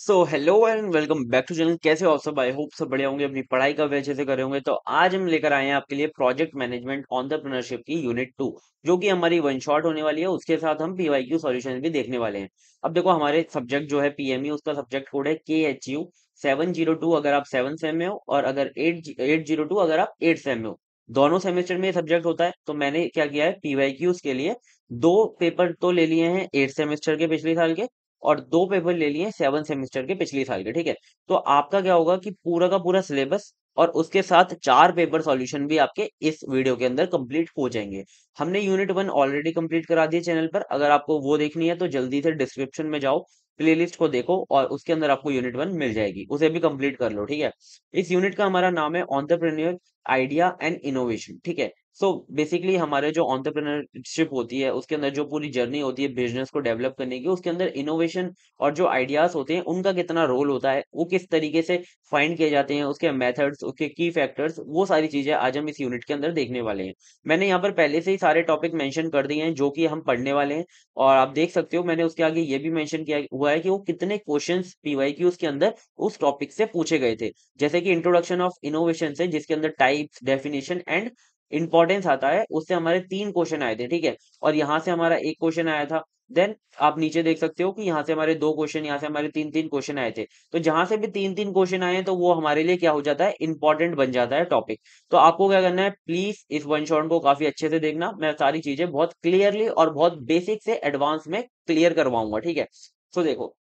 So hello and welcome back to channel. कैसे हो आप सब? आई होप सब बढ़िया होंगे, अपनी पढ़ाई का अच्छे से करे होंगे। तो आज हम लेकर आए हैं आपके लिए प्रोजेक्ट मैनेजमेंट एंटरप्रेन्योरशिप की यूनिट 2, जो कि हमारी वन शॉट होने वाली है। उसके साथ हम पीवाईक्यू सॉल्यूशन भी देखने वाले हैं। अब देखो, हमारे सब्जेक्ट जो है पीएमयू, उसका सब्जेक्ट कोड है KHU 702 अगर आप 7 सेम में हो, और अगर 802 अगर आप 8 सेम में हो। दोनों सेमेस्टर में ये सब्जेक्ट होता है। तो मैंने क्या किया है, पीवाईक्यूज के लिए दो पेपर तो ले लिए हैं 8 सेमेस्टर के पिछले साल के, और दो पेपर ले लिए 7 सेमेस्टर के पिछले साल के। ठीक है। तो आपका क्या होगा कि पूरा का पूरा सिलेबस और उसके साथ चार पेपर सॉल्यूशन भी आपके इस वीडियो के अंदर कंप्लीट हो जाएंगे। हमने यूनिट 1 ऑलरेडी कंप्लीट करा दी है चैनल पर। अगर आपको वो देखनी है तो जल्दी से डिस्क्रिप्शन में जाओ, प्लेलिस्ट को देखो, और उसके अंदर आपको यूनिट 1 मिल जाएगी, उसे भी कंप्लीट कर लो। ठीक है। इस यूनिट का हमारा नाम है एंटरप्रेन्योर आइडिया एंड इनोवेशन। ठीक है। सो बेसिकली हमारे जो एंटरप्रेन्योरशिप होती है, उसके अंदर जो पूरी जर्नी होती है बिजनेस को डेवलप करने की, उसके अंदर इनोवेशन और जो आइडियाज होते हैं उनका कितना रोल होता है, वो किस तरीके से फाइंड किए जाते हैं, उसके मेथड्स, उसके की फैक्टर्स, वो सारी चीजें आज हम इस यूनिट के अंदर देखने वाले हैं। मैंने यहाँ पर पहले से ही सारे टॉपिक मेंशन कर दिए हैं जो कि हम पढ़ने वाले हैं। और आप देख सकते हो, मैंने उसके आगे ये भी मेंशन किया हुआ है कि वो कितने क्वेश्चंस पीवाईक्यूज के अंदर उस टॉपिक से पूछे गए थे। जैसे कि इंट्रोडक्शन ऑफ इनोवेशन से, जिसके अंदर टाइप्स, डेफिनेशन एंड इंपॉर्टेंस आता है, उससे हमारे 3 क्वेश्चन आए थे। ठीक है। और यहाँ से हमारा एक क्वेश्चन आया था। देन आप नीचे देख सकते हो कि यहाँ से हमारे 2 क्वेश्चन, यहाँ से हमारे 3-3 क्वेश्चन आए थे। तो जहां से भी 3-3 क्वेश्चन आए हैं तो वो हमारे लिए क्या हो जाता है, इंपॉर्टेंट बन जाता है टॉपिक। तो आपको क्या करना है, प्लीज इस वन शॉट को काफी अच्छे से देखना। मैं सारी चीजें बहुत क्लियरली और बहुत बेसिक से एडवांस में क्लियर करवाऊंगा। ठीक है। तो देखो,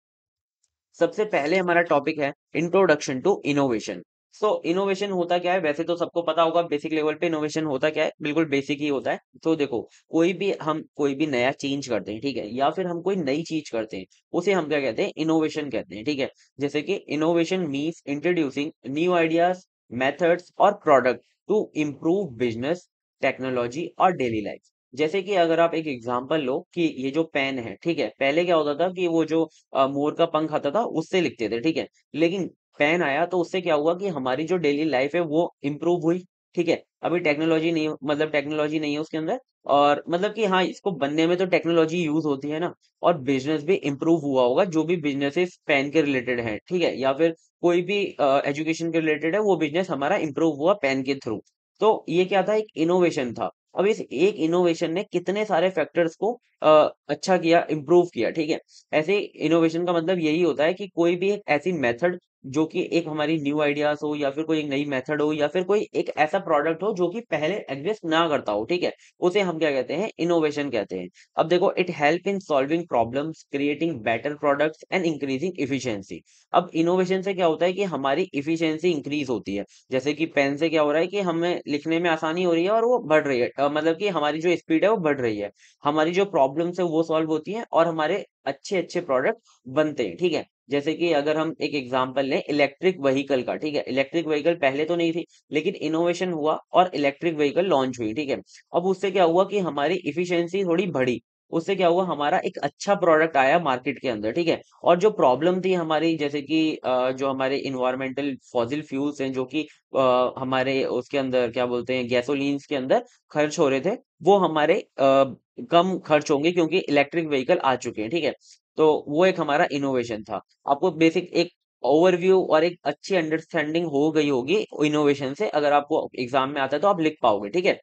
सबसे पहले हमारा टॉपिक है introduction to innovation. So innovation होता क्या है, वैसे तो सबको पता होगा बेसिक लेवल पे इनोवेशन होता क्या है, बिल्कुल बेसिक ही होता है। तो देखो, कोई भी नया चेंज करते हैं, ठीक है, या फिर हम कोई नई चीज करते हैं, उसे हम क्या कहते हैं, इनोवेशन कहते हैं। ठीक है। जैसे कि innovation means introducing new ideas, methods और product to improve business, technology और डेली लाइफ। जैसे कि अगर आप एक एग्जांपल लो कि ये जो पेन है, ठीक है, पहले क्या होता था कि वो जो मोर का पंख आता था उससे लिखते थे। ठीक है। लेकिन पेन आया तो उससे क्या हुआ कि हमारी जो डेली लाइफ है वो इम्प्रूव हुई। ठीक है। अभी टेक्नोलॉजी नहीं, मतलब टेक्नोलॉजी नहीं है उसके अंदर, और मतलब कि हाँ, इसको बनने में तो टेक्नोलॉजी यूज होती है ना। और बिजनेस भी इम्प्रूव हुआ होगा, जो भी बिजनेसेस पेन के रिलेटेड है, ठीक है, या फिर कोई भी एजुकेशन के रिलेटेड है, वो बिजनेस हमारा इम्प्रूव हुआ पेन के थ्रू। तो ये क्या था, एक इनोवेशन था। अब इस एक इनोवेशन ने कितने सारे फैक्टर्स को अच्छा किया, इम्प्रूव किया। ठीक है। ऐसे इनोवेशन का मतलब यही होता है कि कोई भी एक ऐसी मेथड जो कि एक हमारी न्यू आइडियाज हो, या फिर कोई एक नई मेथड हो, या फिर कोई एक ऐसा प्रोडक्ट हो जो कि पहले एग्जिस्ट ना करता हो, ठीक है, उसे हम क्या कहते हैं, इनोवेशन कहते हैं। अब देखो, it help in solving problems, creating better products and increasing efficiency. अब इनोवेशन से क्या होता है कि हमारी इफिशियंसी इंक्रीज होती है। जैसे कि पेन से क्या हो रहा है कि हमें लिखने में आसानी हो रही है और वो बढ़ रही है, मतलब कि हमारी जो स्पीड है वो बढ़ रही है, हमारी जो प्रॉब्लम्स है वो सॉल्व होती हैं, और हमारे अच्छे अच्छे प्रोडक्ट बनते हैं। ठीक है। जैसे कि अगर हम एक एग्जांपल लें इलेक्ट्रिक व्हीकल का, ठीक है, इलेक्ट्रिक व्हीकल पहले तो नहीं थी, लेकिन इनोवेशन हुआ और इलेक्ट्रिक व्हीकल लॉन्च हुई। ठीक है। अब उससे क्या हुआ कि हमारी इफिशियंसी थोड़ी बढ़ी। उससे क्या हुआ, हमारा एक अच्छा प्रोडक्ट आया मार्केट के अंदर। ठीक है। और जो प्रॉब्लम थी हमारी, जैसे कि जो हमारे इन्वायरमेंटल फॉसिल फ्यूल्स हैं, जो कि हमारे उसके अंदर क्या बोलते हैं, गैसोलीन्स के अंदर खर्च हो रहे थे, वो हमारे कम खर्च होंगे क्योंकि इलेक्ट्रिक व्हीकल आ चुके हैं। ठीक है। तो वो एक हमारा इनोवेशन था। आपको बेसिक एक ओवरव्यू और एक अच्छी अंडरस्टैंडिंग हो गई होगी इनोवेशन से, अगर आपको एग्जाम में आता है तो आप लिख पाओगे। ठीक है।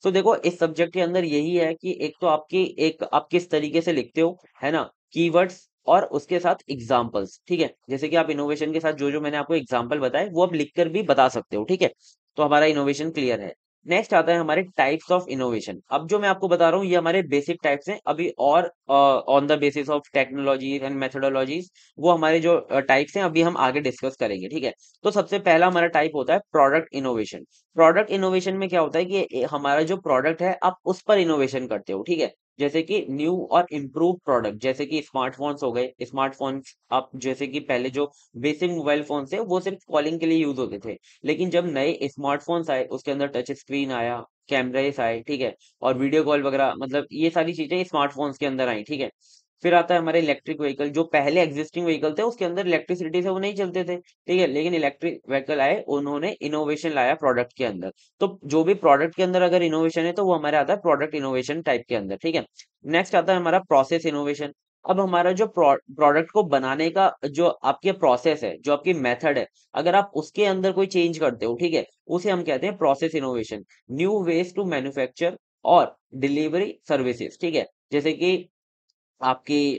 तो देखो, इस सब्जेक्ट के अंदर यही है कि एक तो आप किस तरीके से लिखते हो, है ना, कीवर्ड्स और उसके साथ एग्जाम्पल्स। ठीक है। जैसे कि आप इनोवेशन के साथ जो जो मैंने आपको एग्जाम्पल बताए वो आप लिखकर भी बता सकते हो। ठीक है। तो हमारा इनोवेशन क्लियर है। नेक्स्ट आता है हमारे टाइप्स ऑफ इनोवेशन। अब जो मैं आपको बता रहा हूँ ये हमारे बेसिक टाइप्स हैं। अभी और on the basis of technologies and methodologies, वो हमारे जो टाइप्स हैं अभी हम आगे डिस्कस करेंगे। ठीक है। तो सबसे पहला हमारा टाइप होता है प्रोडक्ट इनोवेशन। प्रोडक्ट इनोवेशन में क्या होता है कि हमारा जो प्रोडक्ट है आप उस पर इनोवेशन करते हो। ठीक है। जैसे कि न्यू और इम्प्रूव प्रोडक्ट, जैसे कि स्मार्टफोन्स हो गए। स्मार्टफोन्स आप, जैसे कि पहले जो बेसिक मोबाइल फोन थे वो सिर्फ कॉलिंग के लिए यूज होते थे, लेकिन जब नए स्मार्टफोन्स आए उसके अंदर टच स्क्रीन आया, कैमरेस आए, ठीक है, और वीडियो कॉल वगैरह, मतलब ये सारी चीजें स्मार्टफोन्स के अंदर आई। ठीक है। फिर आता है हमारे इलेक्ट्रिक व्हीकल। जो पहले एग्जिस्टिंग व्हीकल थे उसके अंदर इलेक्ट्रिसिटी से वो नहीं चलते थे, ठीक है, लेकिन इलेक्ट्रिक व्हीकल आए, उन्होंने इनोवेशन लाया प्रोडक्ट के अंदर। तो जो भी प्रोडक्ट के अंदर अगर इनोवेशन है तो वो हमारे आता है प्रोडक्ट इनोवेशन टाइप के अंदर। ठीक है। नेक्स्ट आता है हमारा प्रोसेस इनोवेशन। अब हमारा जो प्रोडक्ट को बनाने का जो आपके प्रोसेस है, जो आपकी मेथड है, अगर आप उसके अंदर कोई चेंज करते हो, ठीक है, उसे हम कहते हैं process innovation. New ways to manufacture और डिलीवरी सर्विसेज, ठीक है। जैसे कि आपकी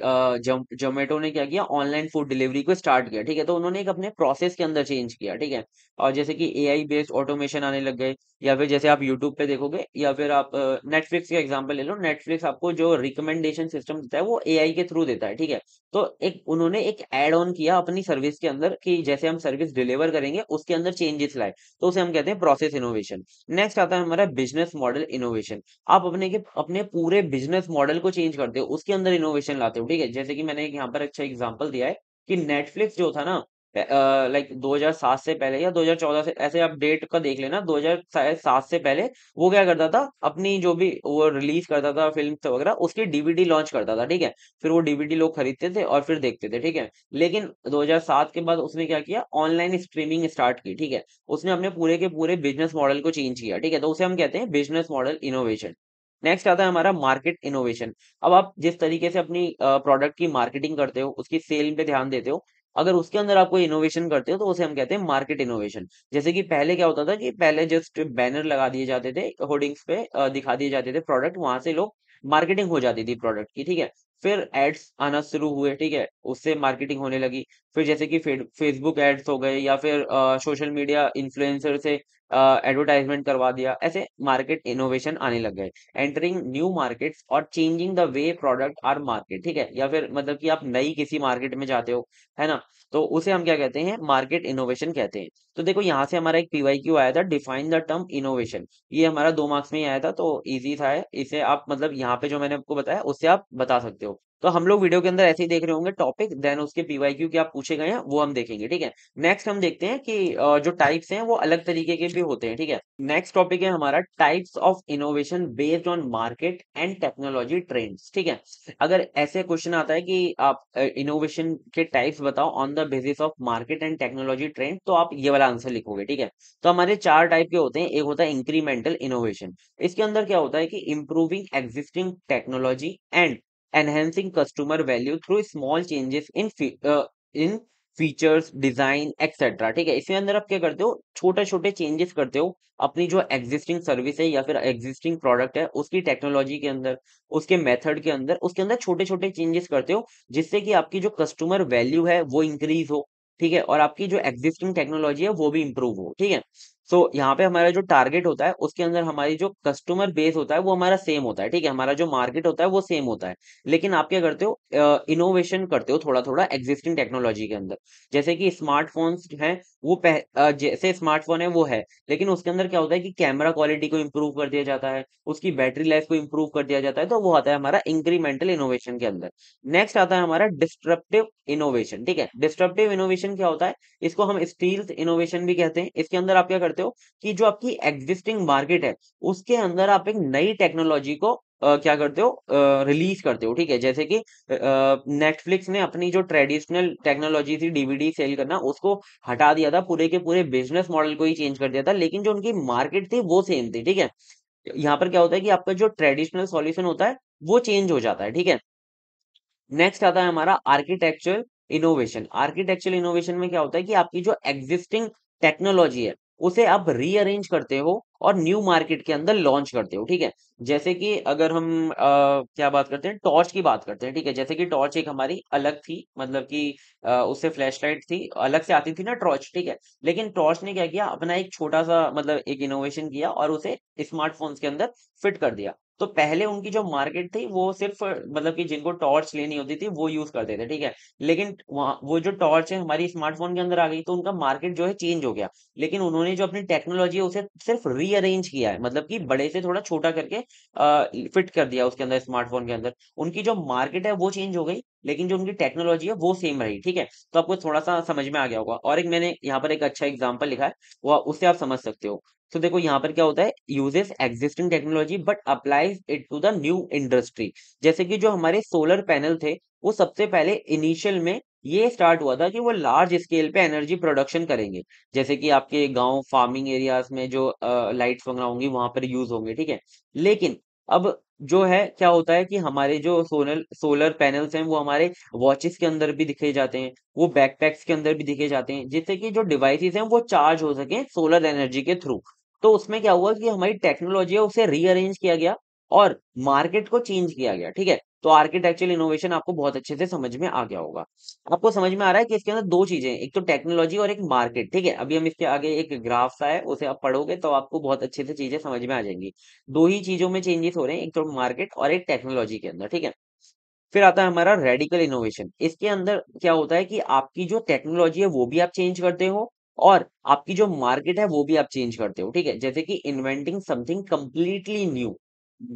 ज़ोमैटो ने क्या किया, ऑनलाइन फूड डिलीवरी को स्टार्ट किया, ठीक है? तो उन्होंने एक अपने प्रोसेस के अंदर चेंज किया, ठीक है? और जैसे कि एआई बेस्ड ऑटोमेशन आने लग गए, या फिर जैसे आप यूट्यूब पे देखोगे, या फिर आप नेटफ्लिक्स का एग्जांपल ले लो। नेटफ्लिक्स आपको जो रिकमेंडेशन सिस्टम देता है वो एआई के थ्रू देता है, ठीक है? तो एक उन्होंने एक ऐड ऑन किया अपनी सर्विस के अंदर कि जैसे हम सर्विस डिलीवर करेंगे उसके अंदर चेंजेस लाए, तो उसे हम कहते हैं प्रोसेस इनोवेशन। नेक्स्ट आता है हमारा बिजनेस मॉडल इनोवेशन। आप अपने पूरे बिजनेस मॉडल को चेंज करते हो, उसके अंदर इनोवेशन लाते हो, ठीक है? जैसे कि मैंने एक यहाँ पर अच्छा एग्जांपल दिया है कि नेटफ्लिक्स जो था ना, लाइक 2007 से पहले या 2014 से, ऐसे आप डेट का देख लेना, 2007 से पहले वो क्या करता था, अपनी जो भी वो रिलीज करता था फिल्म वगैरह, उसकी डीवीडी लॉन्च करता था, ठीक है? फिर वो डीवीडी लोग खरीदते थे और फिर देखते थे, ठीक है? लेकिन 2007 के बाद उसने क्या किया, ऑनलाइन स्ट्रीमिंग स्टार्ट की, ठीक है? उसने अपने पूरे के पूरे बिजनेस मॉडल को चेंज किया, ठीक है? तो उसे हम कहते हैं बिजनेस मॉडल इनोवेशन। नेक्स्ट आता है हमारा मार्केट इनोवेशन। अब आप जिस तरीके से अपनी प्रोडक्ट की मार्केटिंग करते हो, उसकी सेल पे ध्यान देते हो, अगर उसके अंदर आप कोई इनोवेशन करते हो तो उसे हम कहते हैं मार्केट इनोवेशन। जैसे कि पहले क्या होता था कि पहले जस्ट बैनर लगा दिए जाते थे, होर्डिंग्स पे दिखा दिए जाते थे प्रोडक्ट, वहां से लोग मार्केटिंग हो जाती थी प्रोडक्ट की, ठीक है? फिर एड्स आना शुरू हुए, ठीक है, उससे मार्केटिंग होने लगी। फिर जैसे कि फेसबुक एड्स हो गए, या फिर सोशल मीडिया इन्फ्लुएंसर से एडवर्टाइजमेंट करवा दिया, ऐसे मार्केट इनोवेशन आने लग गए। एंटरिंग न्यू मार्केट्स और changing the way product are market, ठीक है? या फिर मतलब कि आप नई किसी मार्केट में जाते हो, है ना? तो उसे हम क्या कहते हैं, मार्केट इनोवेशन कहते हैं। तो देखो यहाँ से हमारा एक पीवाईक्यू आया था, डिफाइन द टर्म इनोवेशन। ये हमारा 2 मार्क्स में ही आया था, तो इजी था इसे आप मतलब यहाँ पे जो मैंने आपको बताया उससे आप बता सकते हो। तो हम लोग वीडियो के अंदर ऐसे ही देख रहे होंगे टॉपिक, देन उसके पीवाईक्यू क्या पूछे गए हैं वो हम देखेंगे, ठीक है? नेक्स्ट हम देखते हैं कि जो टाइप्स हैं वो अलग तरीके के भी होते हैं, ठीक है? नेक्स्ट टॉपिक है हमारा types of innovation based on market and technology trends, ठीक है? अगर ऐसे क्वेश्चन आता है कि आप इनोवेशन के टाइप्स बताओ on the basis of market and technology trend, तो आप ये वाला आंसर लिखोगे, ठीक है? तो हमारे 4 टाइप के होते हैं। एक होता है इंक्रीमेंटल इनोवेशन। इसके अंदर क्या होता है कि improving existing technology and enhancing customer value through small changes in features, design etcetera, ठीक है? इसके अंदर आप क्या करते हो, छोटे छोटे चेंजेस करते हो अपनी जो एग्जिस्टिंग सर्विस है या फिर एग्जिस्टिंग प्रोडक्ट है उसकी टेक्नोलॉजी के अंदर, उसके मेथड के अंदर, उसके अंदर छोटे छोटे चेंजेस करते हो, जिससे कि आपकी जो कस्टमर वैल्यू है वो इंक्रीज हो, ठीक है? और आपकी जो एग्जिस्टिंग टेक्नोलॉजी है वो भी इंप्रूव हो, ठीक है? सो यहाँ पे हमारा जो टारगेट होता है उसके अंदर हमारी जो कस्टमर बेस होता है वो हमारा सेम होता है, ठीक है? हमारा जो मार्केट होता है वो सेम होता है, लेकिन आप क्या करते हो, इनोवेशन करते हो थोड़ा थोड़ा एग्जिस्टिंग टेक्नोलॉजी के अंदर। जैसे कि स्मार्टफोन्स हैं, वो जैसे स्मार्टफोन है वो है, लेकिन उसके अंदर क्या होता है कि कैमरा क्वालिटी को इम्प्रूव कर दिया जाता है, उसकी बैटरी लाइफ को इम्प्रूव कर दिया जाता है, तो वो आता है हमारा इंक्रीमेंटल इनोवेशन के अंदर। नेक्स्ट आता है हमारा डिस्ट्रप्टिव इनोवेशन, ठीक है? डिस्ट्रप्टिव इनोवेशन क्या होता है, इसको हम स्टील्थ इनोवेशन भी कहते हैं। इसके अंदर आप क्या करते हो कि जो आपकी एग्जिस्टिंग मार्केट है उसके अंदर आप एक नई टेक्नोलॉजी को क्या करते हो, रिलीज करते हो, ठीक है? जैसे कि नेटफ्लिक्स ने अपनी जो ट्रेडिशनल टेक्नोलॉजी थी डीवीडी सेल करना, उसको हटा दिया था, पूरे के पूरे बिजनेस मॉडल को ही चेंज कर दिया था, लेकिन जो उनकी मार्केट थी वो सेम थी, ठीक है? यहाँ पर क्या होता है कि आपका जो ट्रेडिशनल सॉल्यूशन होता है वो चेंज हो जाता है, ठीक है? नेक्स्ट आता है हमारा आर्किटेक्चरल इनोवेशन। आर्किटेक्चरल इनोवेशन में क्या होता है कि आपकी जो एग्जिस्टिंग टेक्नोलॉजी है उसे आप रीअरेंज करते हो और न्यू मार्केट के अंदर लॉन्च करते हो, ठीक है? जैसे कि अगर हम क्या बात करते हैं, टॉर्च की बात करते हैं, ठीक है? जैसे कि टॉर्च एक हमारी अलग थी, मतलब कि उससे फ्लैश लाइट थी, अलग से आती थी ना टॉर्च, ठीक है? लेकिन टॉर्च ने क्या किया, अपना एक छोटा सा मतलब एक इनोवेशन किया और उसे स्मार्टफोन्स के अंदर फिट कर दिया। तो पहले उनकी जो मार्केट थी वो सिर्फ मतलब कि जिनको टॉर्च लेनी होती थी वो यूज करते थे, ठीक है? लेकिन वहाँ वो जो टॉर्च है हमारी स्मार्टफोन के अंदर आ गई तो उनका मार्केट जो है चेंज हो गया। लेकिन उन्होंने जो अपनी टेक्नोलॉजी है उसे सिर्फ रीअरेंज किया है, मतलब कि बड़े से थोड़ा छोटा करके फिट कर दिया उसके अंदर, स्मार्टफोन के अंदर। उनकी जो मार्केट है वो चेंज हो गई, लेकिन जो उनकी टेक्नोलॉजी है वो सेम रही, ठीक है? तो आपको थोड़ा सा समझ में आ गया होगा। और एक मैंने यहाँ पर एक अच्छा एग्जाम्पल लिखा है, वो उससे आप समझ सकते हो। तो देखो यहाँ पर क्या होता है, uses existing technology but applies it to the new industry. जैसे कि जो हमारे सोलर पैनल थे वो सबसे पहले इनिशियल में ये स्टार्ट हुआ था कि वो लार्ज स्केल पे एनर्जी प्रोडक्शन करेंगे, जैसे कि आपके गांव फार्मिंग एरियाज में जो लाइट्स वगैरह होंगी वहां पर यूज होंगे, ठीक है? लेकिन अब जो है क्या होता है कि हमारे जो सोलर सोलर पैनल्स हैं वो हमारे वॉचेस के अंदर भी दिखे जाते हैं, वो बैकपैक्स के अंदर भी दिखे जाते हैं, जिससे कि जो डिवाइसेस हैं वो चार्ज हो सके सोलर एनर्जी के थ्रू। तो उसमें क्या हुआ कि हमारी टेक्नोलॉजी है उसे रीअरेंज किया गया और मार्केट को चेंज किया गया, ठीक है। तो आर्किटेक्चरल इनोवेशन आपको बहुत अच्छे से समझ में आ गया होगा। आपको समझ में आ रहा है कि इसके अंदर दो चीजें हैं, एक तो टेक्नोलॉजी और एक मार्केट, ठीक है। अभी हम इसके आगे एक ग्राफ सा है, उसे आप पढ़ोगे तो आपको बहुत अच्छे से चीजें समझ में आ जाएंगी। दो ही चीजों में चेंजेस हो रहे हैं, एक तो मार्केट और एक टेक्नोलॉजी के अंदर, ठीक है। फिर आता है हमारा रेडिकल इनोवेशन। इसके अंदर क्या होता है कि आपकी जो टेक्नोलॉजी है वो भी आप चेंज करते हो और आपकी जो मार्केट है वो भी आप चेंज करते हो, ठीक है। जैसे कि inventing something completely new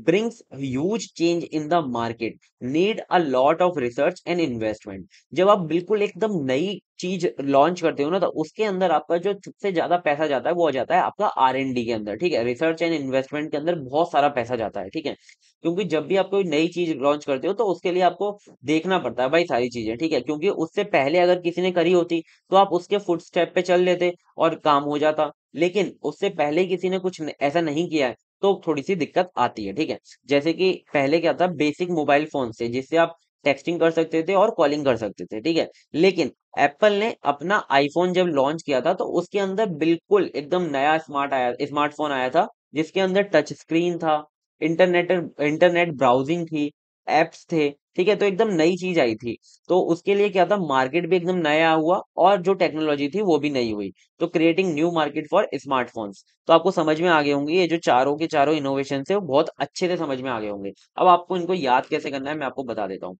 brings huge change in the market, need a lot of research and investment। जब आप बिल्कुल एकदम नई चीज लॉन्च करते हो ना, तो उसके अंदर आपका जो सबसे ज्यादा पैसा जाता है वो आ जाता है आपका R&D के अंदर, ठीक है। रिसर्च एंड इन्वेस्टमेंट के अंदर बहुत सारा पैसा जाता है, ठीक है। क्योंकि जब भी आप कोई नई चीज लॉन्च करते हो तो उसके लिए आपको देखना पड़ता है भाई सारी चीजें, ठीक है। क्योंकि उससे पहले अगर किसी ने करी होती तो आप उसके फुट स्टेप पे चल लेते और काम हो जाता। लेकिन उससे पहले किसी ने कुछ ऐसा नहीं किया है तो थोड़ी सी दिक्कत आती है, ठीक है। जैसे कि पहले क्या था, बेसिक मोबाइल फोन से जिससे आप टेक्सटिंग कर सकते थे और कॉलिंग कर सकते थे, ठीक है। लेकिन एप्पल ने अपना आईफोन जब लॉन्च किया था तो उसके अंदर बिल्कुल एकदम नया स्मार्टफोन आया था, जिसके अंदर टच स्क्रीन था, इंटरनेट इंटरनेट ब्राउजिंग थी, एप्स थे, ठीक है। तो एकदम नई चीज आई थी। तो उसके लिए क्या था, मार्केट भी एकदम नया हुआ और जो टेक्नोलॉजी थी वो भी नई हुई। तो creating new market for smartphones. तो आपको समझ में आ गए होंगे ये जो चारों के चारों इनोवेशन है वो बहुत अच्छे से समझ में आ गए होंगे। अब आपको इनको याद कैसे करना है मैं आपको बता देता हूँ।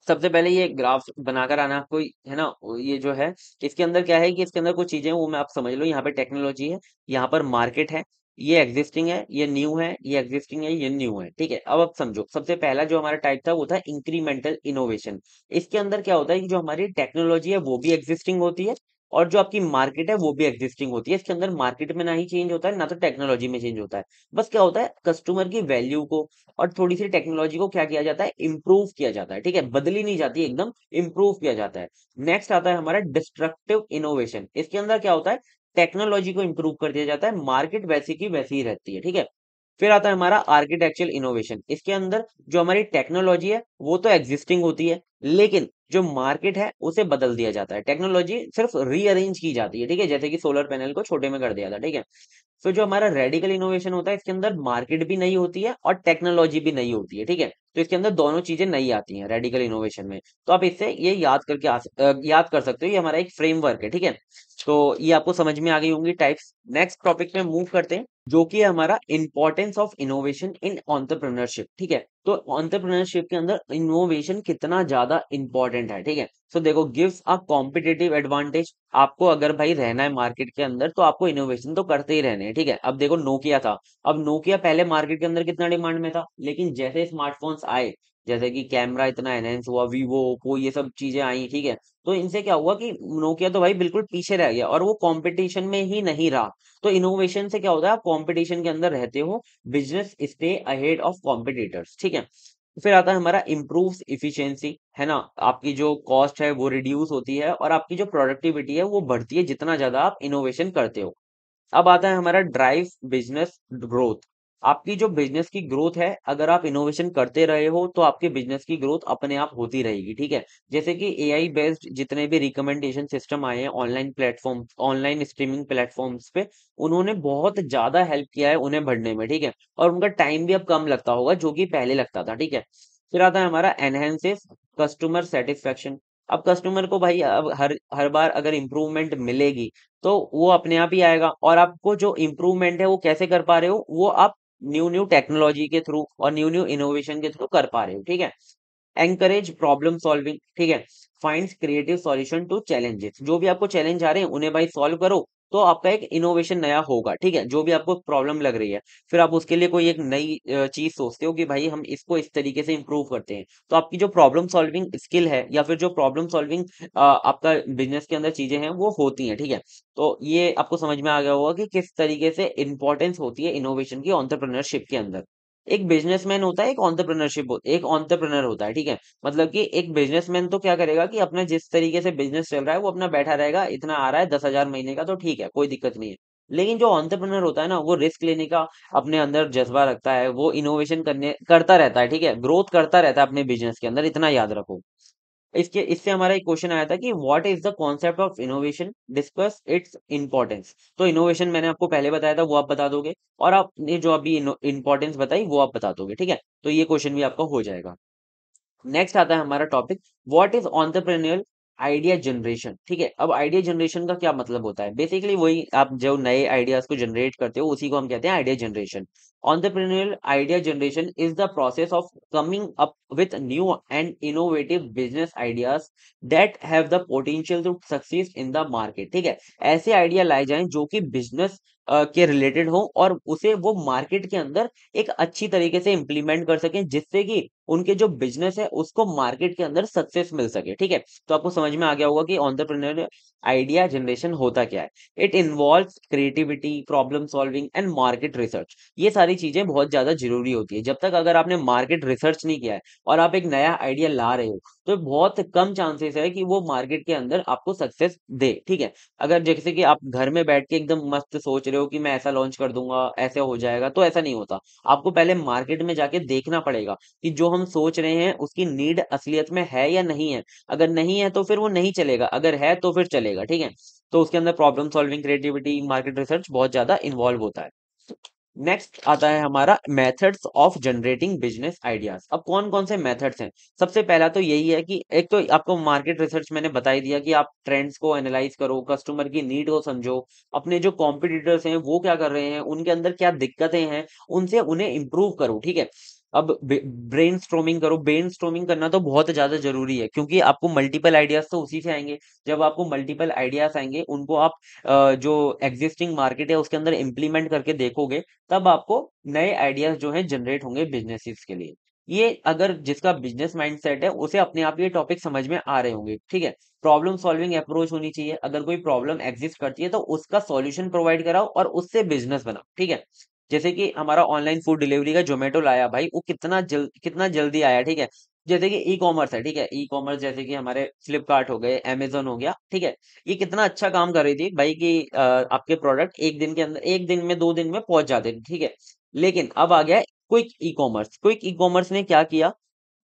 सबसे पहले ये ग्राफ बनाकर आना आपको, है ना। ये जो है इसके अंदर क्या है कि इसके अंदर कुछ चीजें हैं, वो मैं आप समझ लो। यहाँ पे टेक्नोलॉजी है, यहाँ पर मार्केट है, ये एग्जिस्टिंग है, ये न्यू है, ये एग्जिस्टिंग है, ये न्यू है, ठीक है। अब आप समझो, सबसे पहला जो हमारा टाइप था वो था इंक्रीमेंटल इनोवेशन। इसके अंदर क्या होता है कि जो हमारी टेक्नोलॉजी है वो भी एग्जिस्टिंग होती है और जो आपकी मार्केट है वो भी एग्जिस्टिंग होती है। इसके अंदर मार्केट में ना ही चेंज होता है ना तो टेक्नोलॉजी में चेंज होता है। बस क्या होता है, कस्टमर की वैल्यू को और थोड़ी सी टेक्नोलॉजी को क्या किया जाता है, इम्प्रूव किया जाता है, ठीक है। बदली नहीं जाती, एकदम इम्प्रूव किया जाता है। नेक्स्ट आता है हमारा डिस्ट्रक्टिव इनोवेशन। इसके अंदर क्या होता है, टेक्नोलॉजी को इम्प्रूव कर दिया जाता है, मार्केट वैसी की वैसी ही रहती है, ठीक है। फिर आता है हमारा आर्किटेक्चरल इनोवेशन। इसके अंदर जो हमारी टेक्नोलॉजी है वो तो एग्जिस्टिंग होती है, लेकिन जो मार्केट है उसे बदल दिया जाता है। टेक्नोलॉजी सिर्फ रीअरेंज की जाती है, ठीक है। जैसे कि सोलर पैनल को छोटे में कर दिया था, ठीक है। फिर जो हमारा रेडिकल इनोवेशन होता है, इसके अंदर मार्केट भी नई होती है और टेक्नोलॉजी भी नई होती है, ठीक है। तो इसके अंदर दोनों चीजें नई आती हैं रेडिकल इनोवेशन में। तो आप इससे ये याद कर सकते हो, ये हमारा एक फ्रेमवर्क है, ठीक है। तो ये आपको समझ में आ गई होंगी टाइप्स। नेक्स्ट टॉपिक में मूव करते हैं, जो कि है हमारा importance of innovation in entrepreneurship, ठीक है। तो एंटरप्रेन्योरशिप के अंदर इनोवेशन कितना ज्यादा इंपॉर्टेंट है, ठीक है। तो देखो, गिव्स अ कॉम्पिटिटिव एडवांटेज। आपको अगर भाई रहना है मार्केट के अंदर तो आपको इनोवेशन तो करते ही रहने हैं, ठीक है। अब देखो नोकिया था, अब नोकिया पहले मार्केट के अंदर कितना डिमांड में था, लेकिन जैसे स्मार्टफोन्स आए, जैसे कि कैमरा इतना एनहेंस हुआ, वीवो ओप्पो ये सब चीजें आई, ठीक है। तो इनसे क्या हुआ कि नोकिया तो भाई बिल्कुल पीछे रह गया और वो कंपटीशन में ही नहीं रहा। तो इनोवेशन से क्या होता है, आप कंपटीशन के अंदर रहते हो, business stay ahead of competitors, ठीक है। फिर आता है हमारा इम्प्रूव इफिशियंसी, है ना। आपकी जो कॉस्ट है वो रिड्यूस होती है और आपकी जो प्रोडक्टिविटी है वो बढ़ती है जितना ज्यादा आप इनोवेशन करते हो। अब आता है हमारा ड्राइव बिजनेस ग्रोथ। आपकी जो बिजनेस की ग्रोथ है, अगर आप इनोवेशन करते रहे हो तो आपके बिजनेस की ग्रोथ अपने आप होती रहेगी, ठीक है। जैसे कि एआई बेस्ड जितने भी रिकमेंडेशन सिस्टम आए हैं online platform, online streaming platforms पे, उन्होंने बहुत ज्यादा हेल्प किया है उन्हें बढ़ने में, ठीक है। और उनका टाइम भी अब कम लगता होगा जो कि पहले लगता था, ठीक है। फिर आता है हमारा एनहेंसेस कस्टमर सेटिस्फेक्शन। अब कस्टमर को भाई अब हर हर बार अगर इम्प्रूवमेंट मिलेगी तो वो अपने आप ही आएगा। और आपको जो इम्प्रूवमेंट है वो कैसे कर पा रहे हो, वो आप न्यू न्यू टेक्नोलॉजी के थ्रू और न्यू न्यू इनोवेशन के थ्रू कर पा रहे हो, ठीक है। एनकरेज प्रॉब्लम सॉल्विंग, ठीक है। Find creative solution to challenges. जो भी आपको चैलेंज आ रहे हैं उन्हें भाई सॉल्व करो, तो आपका एक इनोवेशन नया होगा, ठीक है। जो भी आपको प्रॉब्लम लग रही है, फिर आप उसके लिए कोई एक नई चीज सोचते हो कि भाई हम इसको इस तरीके से इंप्रूव करते हैं। तो आपकी जो प्रॉब्लम सॉल्विंग स्किल है या फिर जो प्रॉब्लम सॉल्विंग आपका बिजनेस के अंदर चीजें हैं वो होती हैं, ठीक है। तो ये आपको समझ में आ गया होगा कि किस तरीके से इंपॉर्टेंस होती है इनोवेशन की एंटरप्रेन्योरशिप के अंदर। एक बिजनेसमैन होता है, एक एंटरप्रेन्योर होता है, ठीक है। मतलब कि एक बिजनेसमैन तो क्या करेगा कि अपना जिस तरीके से बिजनेस चल रहा है वो अपना बैठा रहेगा, इतना आ रहा है 10,000 महीने का तो ठीक है, कोई दिक्कत नहीं है। लेकिन जो एंटरप्रेन्योर होता है ना, वो रिस्क लेने का अपने अंदर जज्बा रखता है, वो इनोवेशन करने करता रहता है, ठीक है, ग्रोथ करता रहता है अपने बिजनेस के अंदर, इतना याद रखो। इसके इससे हमारा एक क्वेश्चन आया था कि what is the concept of innovation, discuss its importance. तो इनोवेशन मैंने आपको पहले बताया था, वो आप बता दोगे, और आपने जो अभी इंपॉर्टेंस बताई वो आप बता दोगे, ठीक है। तो ये क्वेश्चन भी आपका हो जाएगा। नेक्स्ट आता है हमारा topic, what is entrepreneurial idea generation. ठीक है, अब आइडिया जनरेशन का क्या मतलब होता है? बेसिकली वही, आप जो नए आइडियाज को जनरेट करते हो उसी को हम कहते हैं idea generation. Entrepreneurial idea generation is the process of coming up with new and innovative business ideas that have the potential to succeed in the market. ठीक है, ऐसे आइडिया लाए जाएं जो कि बिजनेस के रिलेटेड हो और उसे वो मार्केट के अंदर एक अच्छी तरीके से इम्प्लीमेंट कर सकें, जिससे कि उनके जो बिजनेस है उसको मार्केट के अंदर सक्सेस मिल सके। ठीक है, तो आपको समझ में आ गया होगा कि एंटरप्रेन्योर आइडिया जनरेशन होता क्या है। It involves creativity, problem solving and market research. ये सारी चीजें बहुत ज्यादा जरूरी होती है। जब तक अगर आपने मार्केट रिसर्च नहीं किया है और आप एक नया आइडिया ला रहे हो, तो बहुत कम चांसेस है कि वो मार्केट के अंदर आपको सक्सेस दे। ठीक है, अगर जैसे कि आप घर में बैठ के एकदम मस्त सोच रहे हो कि मैं ऐसा लॉन्च कर दूंगा, ऐसे हो जाएगा, तो ऐसा नहीं होता। आपको पहले मार्केट में जाके देखना पड़ेगा कि जो हम सोच रहे हैं उसकी नीड असलियत में है या नहीं है। अगर नहीं है तो फिर वो नहीं चलेगा, अगर है तो फिर चलेगा। ठीक है, तो उसके अंदर problem solving, creativity, market research बहुत ज्यादा इन्वॉल्व होता है। नेक्स्ट आता है हमारा methods of generating business ideas. अब कौन कौन से मेथड्स हैं? सबसे पहला तो यही है कि एक तो आपको मार्केट रिसर्च मैंने बता ही दिया कि आप ट्रेंड्स को एनालाइज करो, कस्टमर की नीड को समझो, अपने जो कॉम्पिटिटर्स हैं वो क्या कर रहे हैं, उनके अंदर क्या दिक्कतें हैं, उनसे उन्हें इम्प्रूव करो। ठीक है, अब ब्रेन स्ट्रोमिंग करो। ब्रेन स्ट्रोमिंग करना तो बहुत ज्यादा जरूरी है, क्योंकि आपको मल्टीपल आइडियाज तो उसी से आएंगे। जब आपको मल्टीपल आइडियाज आएंगे, उनको आप जो एग्जिस्टिंग मार्केट है उसके अंदर इम्प्लीमेंट करके देखोगे, तब आपको नए आइडियाज जो है जनरेट होंगे बिजनेसेस के लिए। ये अगर जिसका बिजनेस माइंडसेट है उसे अपने आप ये टॉपिक समझ में आ रहे होंगे। ठीक है, प्रॉब्लम सॉल्विंग अप्रोच होनी चाहिए। अगर कोई प्रॉब्लम एग्जिस्ट करती है तो उसका सॉल्यूशन प्रोवाइड कराओ और उससे बिजनेस बनाओ। ठीक है, जैसे कि हमारा ऑनलाइन फूड डिलीवरी का जोमेटो लाया भाई, वो कितना जल्दी आया। ठीक है, जैसे कि ई कॉमर्स है, ठीक है, ई कॉमर्स जैसे कि हमारे फ्लिपकार्ट हो गए, अमेजोन हो गया। ठीक है, ये कितना अच्छा काम कर रही थी भाई कि आपके प्रोडक्ट एक दिन के अंदर, एक दिन में, 2 दिन में पहुंच जाते थे। ठीक है, लेकिन अब आ गया quick e commerce. Quick e commerce ने क्या किया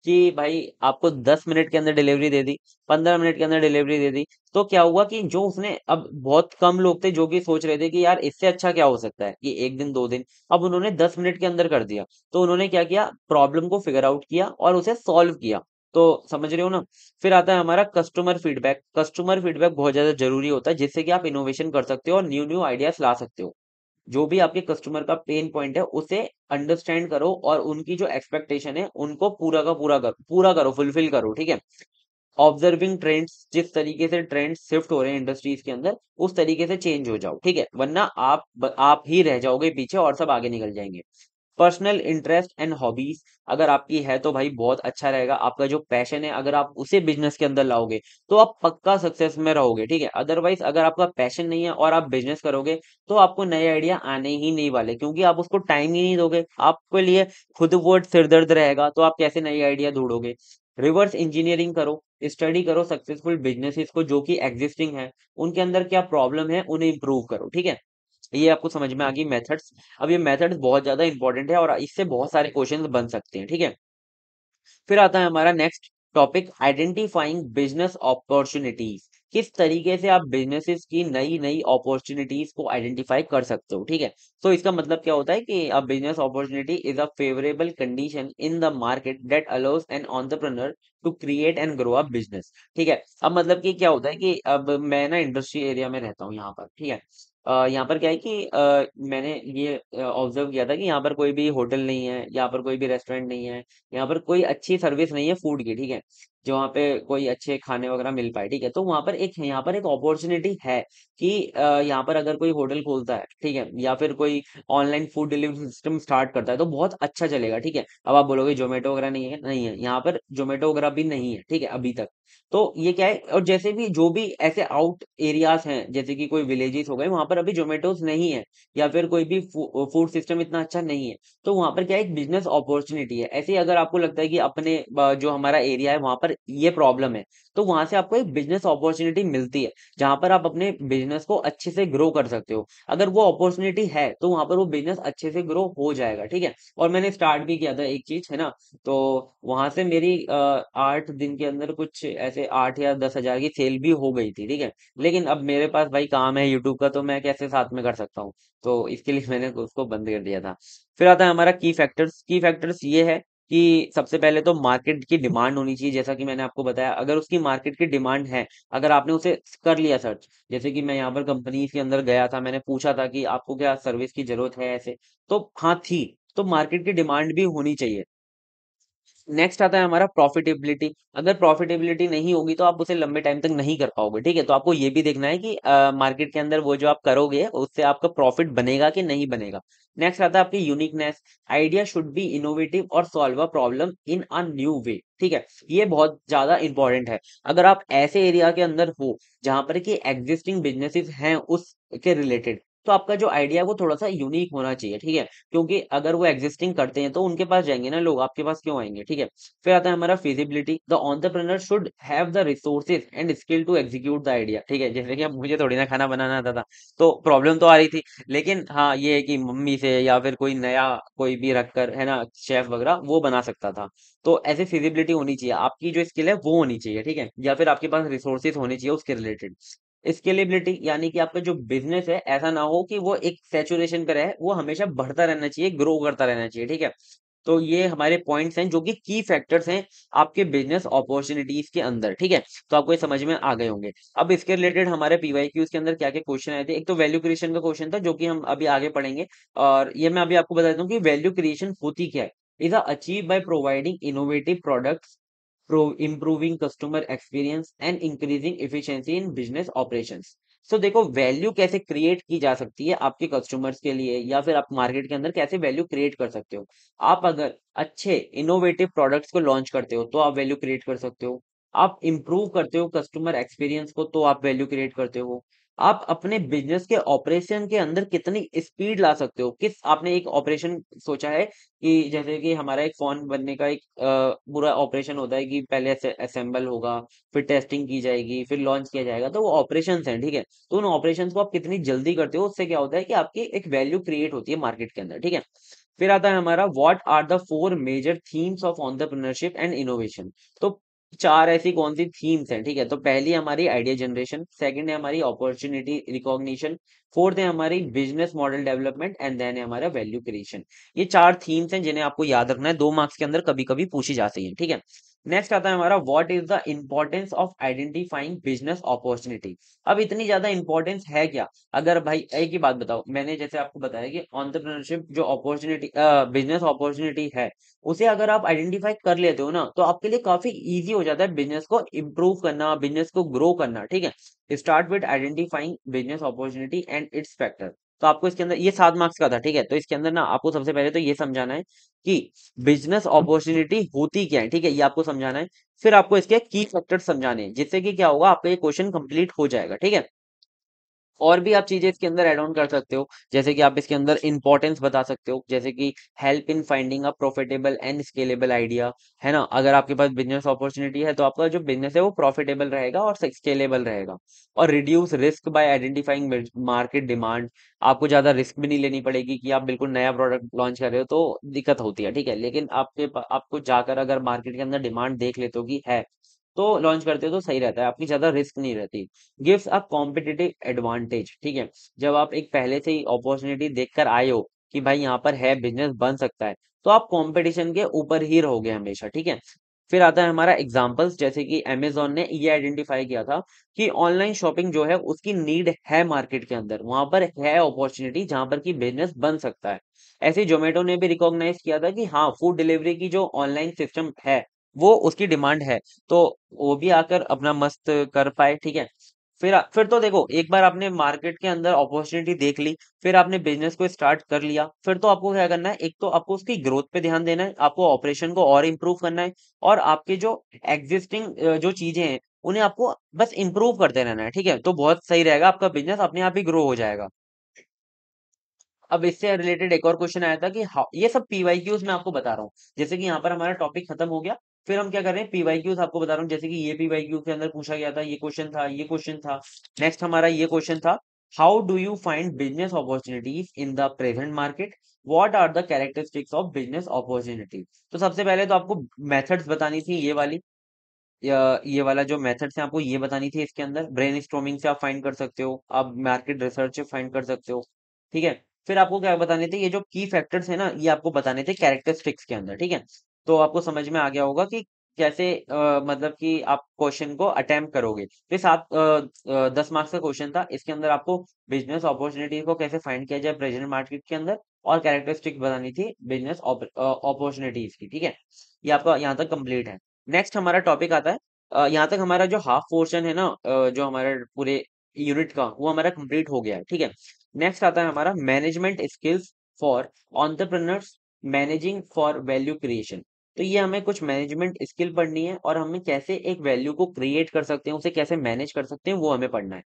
कि भाई आपको 10 मिनट के अंदर डिलीवरी दे दी, 15 मिनट के अंदर डिलीवरी दे दी। तो क्या हुआ कि जो उसने, अब बहुत कम लोग थे जो कि सोच रहे थे कि यार इससे अच्छा क्या हो सकता है कि एक दिन 2 दिन, अब उन्होंने 10 मिनट के अंदर कर दिया। तो उन्होंने क्या किया, प्रॉब्लम को फिगर आउट किया और उसे सॉल्व किया। तो समझ रहे हो ना। फिर आता है हमारा कस्टमर फीडबैक। कस्टमर फीडबैक बहुत ज्यादा जरूरी होता है, जिससे कि आप इनोवेशन कर सकते हो और न्यू न्यू आइडियाज ला सकते हो। जो भी आपके कस्टमर का पेन पॉइंट है उसे अंडरस्टैंड करो और उनकी जो एक्सपेक्टेशन है उनको पूरा करो, फुलफिल करो। ठीक है, ऑब्जर्विंग ट्रेंड्स, जिस तरीके से ट्रेंड्स शिफ्ट हो रहे हैं इंडस्ट्रीज के अंदर, उस तरीके से चेंज हो जाओ। ठीक है, वरना आप ही रह जाओगे पीछे और सब आगे निकल जाएंगे। पर्सनल इंटरेस्ट एंड हॉबीज, अगर आपकी है तो भाई बहुत अच्छा रहेगा। आपका जो पैशन है अगर आप उसे बिजनेस के अंदर लाओगे तो आप पक्का सक्सेस में रहोगे। ठीक है, अदरवाइज अगर आपका पैशन नहीं है और आप बिजनेस करोगे तो आपको नए आइडिया आने ही नहीं वाले, क्योंकि आप उसको टाइम ही नहीं दोगे। आपके लिए खुद वो सिरदर्द रहेगा, तो आप कैसे नई आइडिया ढूंढोगे। रिवर्स इंजीनियरिंग करो, स्टडी करो सक्सेसफुल बिजनेसेस को जो कि एग्जिस्टिंग है, उनके अंदर क्या प्रॉब्लम है उन्हें इंप्रूव करो। ठीक है, ये आपको समझ में आ गई मेथड्स। अब ये मेथड्स बहुत ज्यादा इंपॉर्टेंट है और इससे बहुत सारे क्वेश्चंस बन सकते हैं। ठीक है, फिर आता है हमारा next topic, identifying business opportunities. किस तरीके से आप बिजनेसेस की नई नई अपॉर्चुनिटीज को आइडेंटिफाई कर सकते हो। ठीक है, तो इसका मतलब क्या होता है कि a business opportunity is a favourable condition in the market that allows an entrepreneur to create and grow a business. ठीक है, अब मतलब कि क्या होता है कि अब मैं ना इंडस्ट्री एरिया में रहता हूँ यहाँ पर। ठीक है, यहाँ पर क्या है कि मैंने ये ऑब्जर्व किया था कि यहाँ पर कोई भी होटल नहीं है, यहाँ पर कोई भी रेस्टोरेंट नहीं है, यहाँ पर कोई अच्छी सर्विस नहीं है फूड की। ठीक है, जो वहाँ पे कोई अच्छे खाने वगैरह मिल पाए। ठीक है, तो यहाँ पर एक अपॉर्चुनिटी है कि यहाँ पर अगर कोई होटल खोलता है, ठीक है, या फिर कोई online food delivery system start करता है तो बहुत अच्छा चलेगा। ठीक है, अब आप बोलोगे जोमेटो वगैरह नहीं है यहाँ पर जोमेटो वगैरह भी नहीं है। ठीक है, अभी तक। तो ये क्या है, और जैसे भी जो भी ऐसे आउट एरियाज हैं, जैसे कि कोई विलेजेस हो गए, वहां पर अभी जोमेटोज नहीं है, या फिर कोई भी फूड सिस्टम इतना अच्छा नहीं है, तो वहां पर क्या है, एक बिजनेस अपॉर्चुनिटी है। ऐसे ही अगर आपको लगता है कि अपने जो हमारा एरिया है वहां पर पर ये प्रॉब्लम है, तो वहां से आपको एक बिजनेस अपॉर्चुनिटी मिलती है जहां पर आप अपने बिजनेस को अच्छे से ग्रो कर सकते हो। अगर वो अपॉर्चुनिटी है तो वहां पर वो बिजनेस अच्छे से ग्रो हो जाएगा, ठीक है। और मैंने स्टार्ट भी किया था एक चीज, है ना। तो वहां से मेरी 8 दिन के अंदर कुछ ऐसे 8 या 10 हजार की सेल भी हो गई थी, ठीक है। लेकिन अब मेरे पास भाई काम है यूट्यूब का, तो मैं कैसे साथ में कर सकता हूँ। तो इसके लिए मैंने उसको बंद कर दिया था। फिर आता है हमारा की फैक्टर्स। की फैक्टर्स ये है कि सबसे पहले तो मार्केट की डिमांड होनी चाहिए, जैसा कि मैंने आपको बताया। अगर उसकी मार्केट की डिमांड है, अगर आपने उसे कर लिया सर्च, जैसे कि मैं यहाँ पर कंपनी के अंदर गया था, मैंने पूछा था कि आपको क्या सर्विस की जरूरत है ऐसे, तो हाँ थी। तो मार्केट की डिमांड भी होनी चाहिए। नेक्स्ट आता है हमारा प्रॉफिटेबिलिटी। अगर प्रॉफिटेबिलिटी नहीं होगी तो आप उसे लंबे टाइम तक नहीं कर पाओगे, ठीक है। तो आपको ये भी देखना है कि मार्केट के अंदर वो जो आप करोगे उससे आपका प्रॉफिट बनेगा कि नहीं बनेगा। नेक्स्ट आता है आपकी uniqueness. Idea should be innovative और solve a problem in a new way, ठीक है। ये बहुत ज्यादा इंपॉर्टेंट है। अगर आप ऐसे एरिया के अंदर हो जहां पर कि एग्जिस्टिंग बिजनेसेस हैं उसके रिलेटेड, तो आपका जो आइडिया है वो थोड़ा सा यूनिक होना चाहिए, ठीक है। क्योंकि अगर वो एग्जिस्टिंग करते हैं तो उनके पास जाएंगे ना लोग, आपके पास क्यों आएंगे, ठीक है। फिर आता है हमारा feasibility. The entrepreneur should have the resources and skill to execute the idea, ठीक है। जैसे कि अब मुझे थोड़ी ना खाना बनाना आता था, तो प्रॉब्लम तो आ रही थी। लेकिन हाँ ये है कि मम्मी से या फिर कोई नया कोई भी रखकर, है ना, शेफ वगैरह, वो बना सकता था। तो ऐसे फिजिबिलिटी होनी चाहिए, आपकी जो स्किल है वो होनी चाहिए, ठीक है। या फिर आपके पास रिसोर्सेज होने चाहिए उसके रिलेटेड। स्केलेबिलिटी यानी कि आपका जो बिजनेस है ऐसा ना हो कि वो एक सैचुरेशन पे रहे, वो हमेशा बढ़ता रहना चाहिए, ग्रो करता रहना चाहिए, ठीक है। तो ये हमारे पॉइंट्स हैं जो कि की फैक्टर्स हैं आपके बिजनेस अपॉर्चुनिटीज के अंदर, ठीक है। तो आपको ये समझ में आ गए होंगे। अब इसके रिलेटेड हमारे पीवाईक्यूज के अंदर क्या क्या क्वेश्चन आए थे। एक तो वैल्यू क्रिएशन का क्वेश्चन था जो कि हम अभी आगे पढ़ेंगे। और ये मैं अभी आपको बता देता हूँ कि वैल्यू क्रिएशन होती क्या है। Is achieve by providing innovative products, improving customer experience and increasing efficiency in business operations। सो देखो वैल्यू कैसे क्रिएट की जा सकती है आपके कस्टमर्स के लिए, या फिर आप मार्केट के अंदर कैसे वैल्यू क्रिएट कर सकते हो। आप अगर अच्छे इनोवेटिव प्रोडक्ट्स को लॉन्च करते हो तो आप वैल्यू क्रिएट कर सकते हो। आप इंप्रूव करते हो कस्टमर एक्सपीरियंस को तो आप वैल्यू क्रिएट करते हो। आप अपने बिजनेस के ऑपरेशन के अंदर कितनी स्पीड ला सकते हो, किस आपने एक ऑपरेशन सोचा है कि जैसे कि हमारा एक फोन बनने का एक पूरा ऑपरेशन होता है कि पहले असेंबल होगा, फिर टेस्टिंग की जाएगी, फिर लॉन्च किया जाएगा, तो वो ऑपरेशंस हैं, ठीक है। तो उन ऑपरेशंस को आप कितनी जल्दी करते हो, उससे क्या होता है कि आपकी एक वैल्यू क्रिएट होती है मार्केट के अंदर, ठीक है। फिर आता है हमारा what are the 4 major themes of entrepreneurship and innovation. तो चार ऐसी कौन सी थीम्स हैं, ठीक है। तो पहली हमारी आइडिया जनरेशन, सेकंड है हमारी अपॉर्चुनिटी रिकॉग्निशन, फोर्थ है हमारी business model development, and then है हमारा वैल्यू क्रिएशन। ये चार थीम्स हैं जिन्हें आपको याद रखना है, 2 मार्क्स के अंदर कभी कभी पूछी जाती है, ठीक है। नेक्स्ट आता है हमारा what is the importance of identifying business opportunity. अब इतनी ज्यादा इंपॉर्टेंस है क्या। अगर भाई एक ही बात बताओ, मैंने जैसे आपको बताया कि एंटरप्रेन्योरशिप जो अपॉर्चुनिटी बिजनेस अपॉर्चुनिटी है, उसे अगर आप आइडेंटिफाई कर लेते हो ना, तो आपके लिए काफी इजी हो जाता है बिजनेस को इम्प्रूव करना, बिजनेस को ग्रो करना, ठीक है। Start with identifying business opportunity and it's factor. तो आपको इसके अंदर ये 7 मार्क्स का था, ठीक है। तो इसके अंदर ना आपको सबसे पहले तो ये समझाना है कि बिजनेस अपॉर्चुनिटी होती क्या है, ठीक है, ये आपको समझाना है। फिर आपको इसके की फैक्टर समझाने हैं, जिससे कि क्या होगा, आपका ये क्वेश्चन कंप्लीट हो जाएगा, ठीक है। और भी आप चीजें इसके अंदर ऐड ऑन कर सकते हो, जैसे कि आप इसके अंदर इंपॉर्टेंस बता सकते हो, जैसे कि help in finding a profitable and scalable idea, है ना। अगर आपके पास बिजनेस अपॉर्चुनिटी है तो आपका जो बिजनेस है वो प्रॉफिटेबल रहेगा और स्केलेबल रहेगा। और reduce risk bye identifying market demand. आपको ज्यादा रिस्क भी नहीं लेनी पड़ेगी कि आप बिल्कुल नया प्रोडक्ट लॉन्च कर रहे हो तो दिक्कत होती है, ठीक है। लेकिन आपको जाकर अगर मार्केट के अंदर डिमांड देख लेते हो कि है, तो लॉन्च करते हो तो सही रहता है, आपकी ज्यादा रिस्क नहीं रहती। गिव्स अ कॉम्पिटिटिव एडवांटेज, ठीक है। जब आप एक पहले से ही अपॉर्चुनिटी देखकर आए हो कि भाई यहाँ पर है, बिजनेस बन सकता है, तो आप कंपटीशन के ऊपर ही रहोगे हमेशा, ठीक है। फिर आता है हमारा एग्जांपल्स, जैसे कि अमेजोन ने ये आइडेंटिफाई किया था कि ऑनलाइन शॉपिंग जो है उसकी नीड है मार्केट के अंदर, वहां पर है अपॉर्चुनिटी जहां पर की बिजनेस बन सकता है। ऐसे जोमेटो ने भी रिकॉग्नाइज किया था कि हाँ, फूड डिलीवरी की जो ऑनलाइन सिस्टम है वो उसकी डिमांड है, तो वो भी आकर अपना मस्त कर पाए, ठीक है। फिर तो देखो, एक बार आपने मार्केट के अंदर अपॉर्चुनिटी देख ली, फिर आपने बिजनेस को स्टार्ट कर लिया, फिर तो आपको क्या करना है, एक तो आपको उसकी ग्रोथ पे ध्यान देना है, आपको ऑपरेशन को और इम्प्रूव करना है, और आपके जो एग्जिस्टिंग जो चीजें हैं उन्हें आपको बस इम्प्रूव करते रहना है, ठीक है। तो बहुत सही रहेगा, आपका बिजनेस अपने आप ही ग्रो हो जाएगा। अब इससे रिलेटेड एक और क्वेश्चन आया था कि ये सब पीवाईक्यूज मैं आपको बता रहा हूँ, जैसे कि यहाँ पर हमारा टॉपिक खत्म हो गया। फिर हम क्या कर रहे हैं, पीवाईक्यूज आपको बता रहा हूँ, जैसे कि ये पीवाईक्यू के अंदर पूछा गया था, ये क्वेश्चन था, ये क्वेश्चन था। नेक्स्ट हमारा ये क्वेश्चन था, how do you find business opportunities in the present market, what are the characteristics of business opportunity. तो सबसे पहले तो आपको मेथड्स बतानी थी, ये वाली, या ये वाला जो मेथड्स है आपको ये बतानी थी। इसके अंदर ब्रेनस्टॉर्मिंग से आप फाइंड कर सकते हो, आप मार्केट रिसर्च से फाइंड कर सकते हो, ठीक है। फिर आपको क्या बताने थे, ये जो की फैक्टर्स है ना, ये आपको बताने थे कैरेक्टरिस्टिक्स के अंदर, ठीक है। तो आपको समझ में आ गया होगा कि कैसे मतलब कि आप क्वेश्चन को अटेम्प्ट करोगे। तो 10 मार्क्स का क्वेश्चन था, इसके अंदर आपको बिजनेस अपॉर्चुनिटी को कैसे फाइंड किया जाए प्रेजेंट मार्केट के अंदर, और कैरेक्टरिस्टिक्स बतानी थी बिजनेस अपॉर्चुनिटीज की, ठीक है। ये आपका यहाँ तक कंप्लीट है। नेक्स्ट हमारा टॉपिक आता है, यहाँ तक हमारा जो हाफ पोर्शन है ना, जो हमारे पूरे यूनिट का, वो हमारा कंप्लीट हो गया है, ठीक है। नेक्स्ट आता है हमारा management skills for entrepreneurs, managing for value creation. तो ये हमें कुछ मैनेजमेंट स्किल पढ़नी है, और हमें कैसे एक वैल्यू को क्रिएट कर सकते हैं, उसे कैसे मैनेज कर सकते हैं, वो हमें पढ़ना है।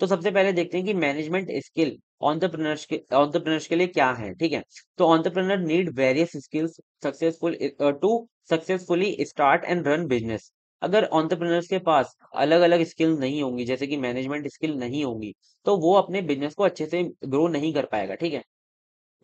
तो सबसे पहले देखते हैं कि मैनेजमेंट स्किल एंटरप्रेन्योर्स के लिए क्या है, ठीक है। तो entrepreneur need various skills successful to successfully start and run business. अगर एंटरप्रेन्योर्स के पास अलग अलग स्किल नहीं होंगी, जैसे कि मैनेजमेंट स्किल नहीं होंगी, तो वो अपने बिजनेस को अच्छे से ग्रो नहीं कर पाएगा, ठीक है।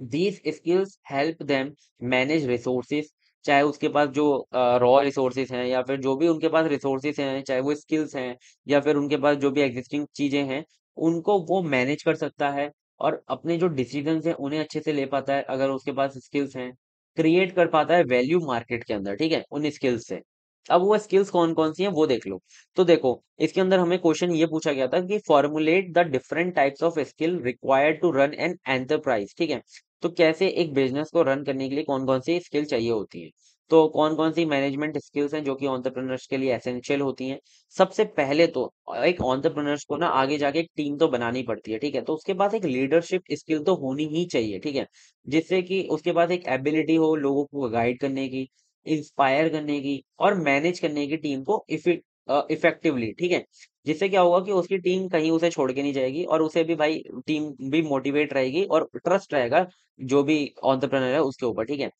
These skills help them manage resources, चाहे उसके पास जो रॉ रिसोर्सेज हैं, या फिर जो भी उनके पास रिसोर्सेज हैं, चाहे वो स्किल्स हैं, या फिर उनके पास जो भी एग्जिस्टिंग चीजें हैं, उनको वो मैनेज कर सकता है, और अपने जो डिसीजन हैं उन्हें अच्छे से ले पाता है, अगर उसके पास स्किल्स हैं। क्रिएट कर पाता है वैल्यू मार्केट के अंदर, ठीक है, उन स्किल्स से। अब वो स्किल्स कौन कौन सी हैं वो देख लो। तो देखो, इसके अंदर हमें क्वेश्चन ये पूछा गया था कि formulate the different types of skill required to run an enterprise, ठीक है। तो कैसे एक बिजनेस को रन करने के लिए कौन कौन सी स्किल चाहिए होती है। तो कौन कौन सी मैनेजमेंट स्किल्स हैं जो कि एंटरप्रेन्योर्स के लिए एसेंशियल होती हैं। सबसे पहले तो एक एंटरप्रेन्योर्स को ना आगे जाके एक टीम तो बनानी पड़ती है, ठीक है। तो उसके पास एक लीडरशिप स्किल तो होनी ही चाहिए, ठीक है, जिससे कि उसके पास एक एबिलिटी हो लोगों को गाइड करने की, इंस्पायर करने की, और मैनेज करने की टीम को इफेक्टिवली, ठीक है। जिससे क्या होगा कि उसकी टीम कहीं उसे छोड़ के नहीं जाएगी, और उसे भी भाई टीम भी मोटिवेट रहेगी, और ट्रस्ट रहेगा जो भी एंटरप्रेन्योर है उसके ऊपर, ठीक है।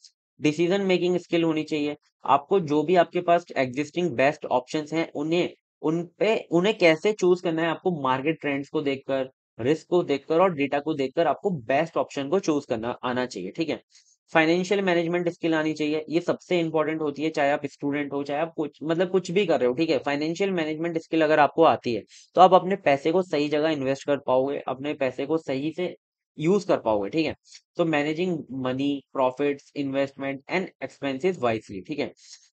डिसीजन मेकिंग स्किल होनी चाहिए। आपको जो भी आपके पास एग्जिस्टिंग बेस्ट ऑप्शंस हैं, उन्हें कैसे चूज करना है, आपको मार्केट ट्रेंड्स को देखकर, रिस्क को देखकर, और डेटा को देखकर आपको बेस्ट ऑप्शन को चूज करना आना चाहिए, ठीक है। फाइनेंशियल मैनेजमेंट स्किल आनी चाहिए, ये सबसे इंपॉर्टेंट होती है, चाहे आप स्टूडेंट हो, चाहे आप कुछ मतलब कुछ भी कर रहे हो, ठीक है। फाइनेंशियल मैनेजमेंट स्किल अगर आपको आती है, तो आप अपने पैसे को सही जगह इन्वेस्ट कर पाओगे, अपने पैसे को सही से यूज कर पाओगे, ठीक है। तो managing money, profits, investment and expenses wisely, ठीक है।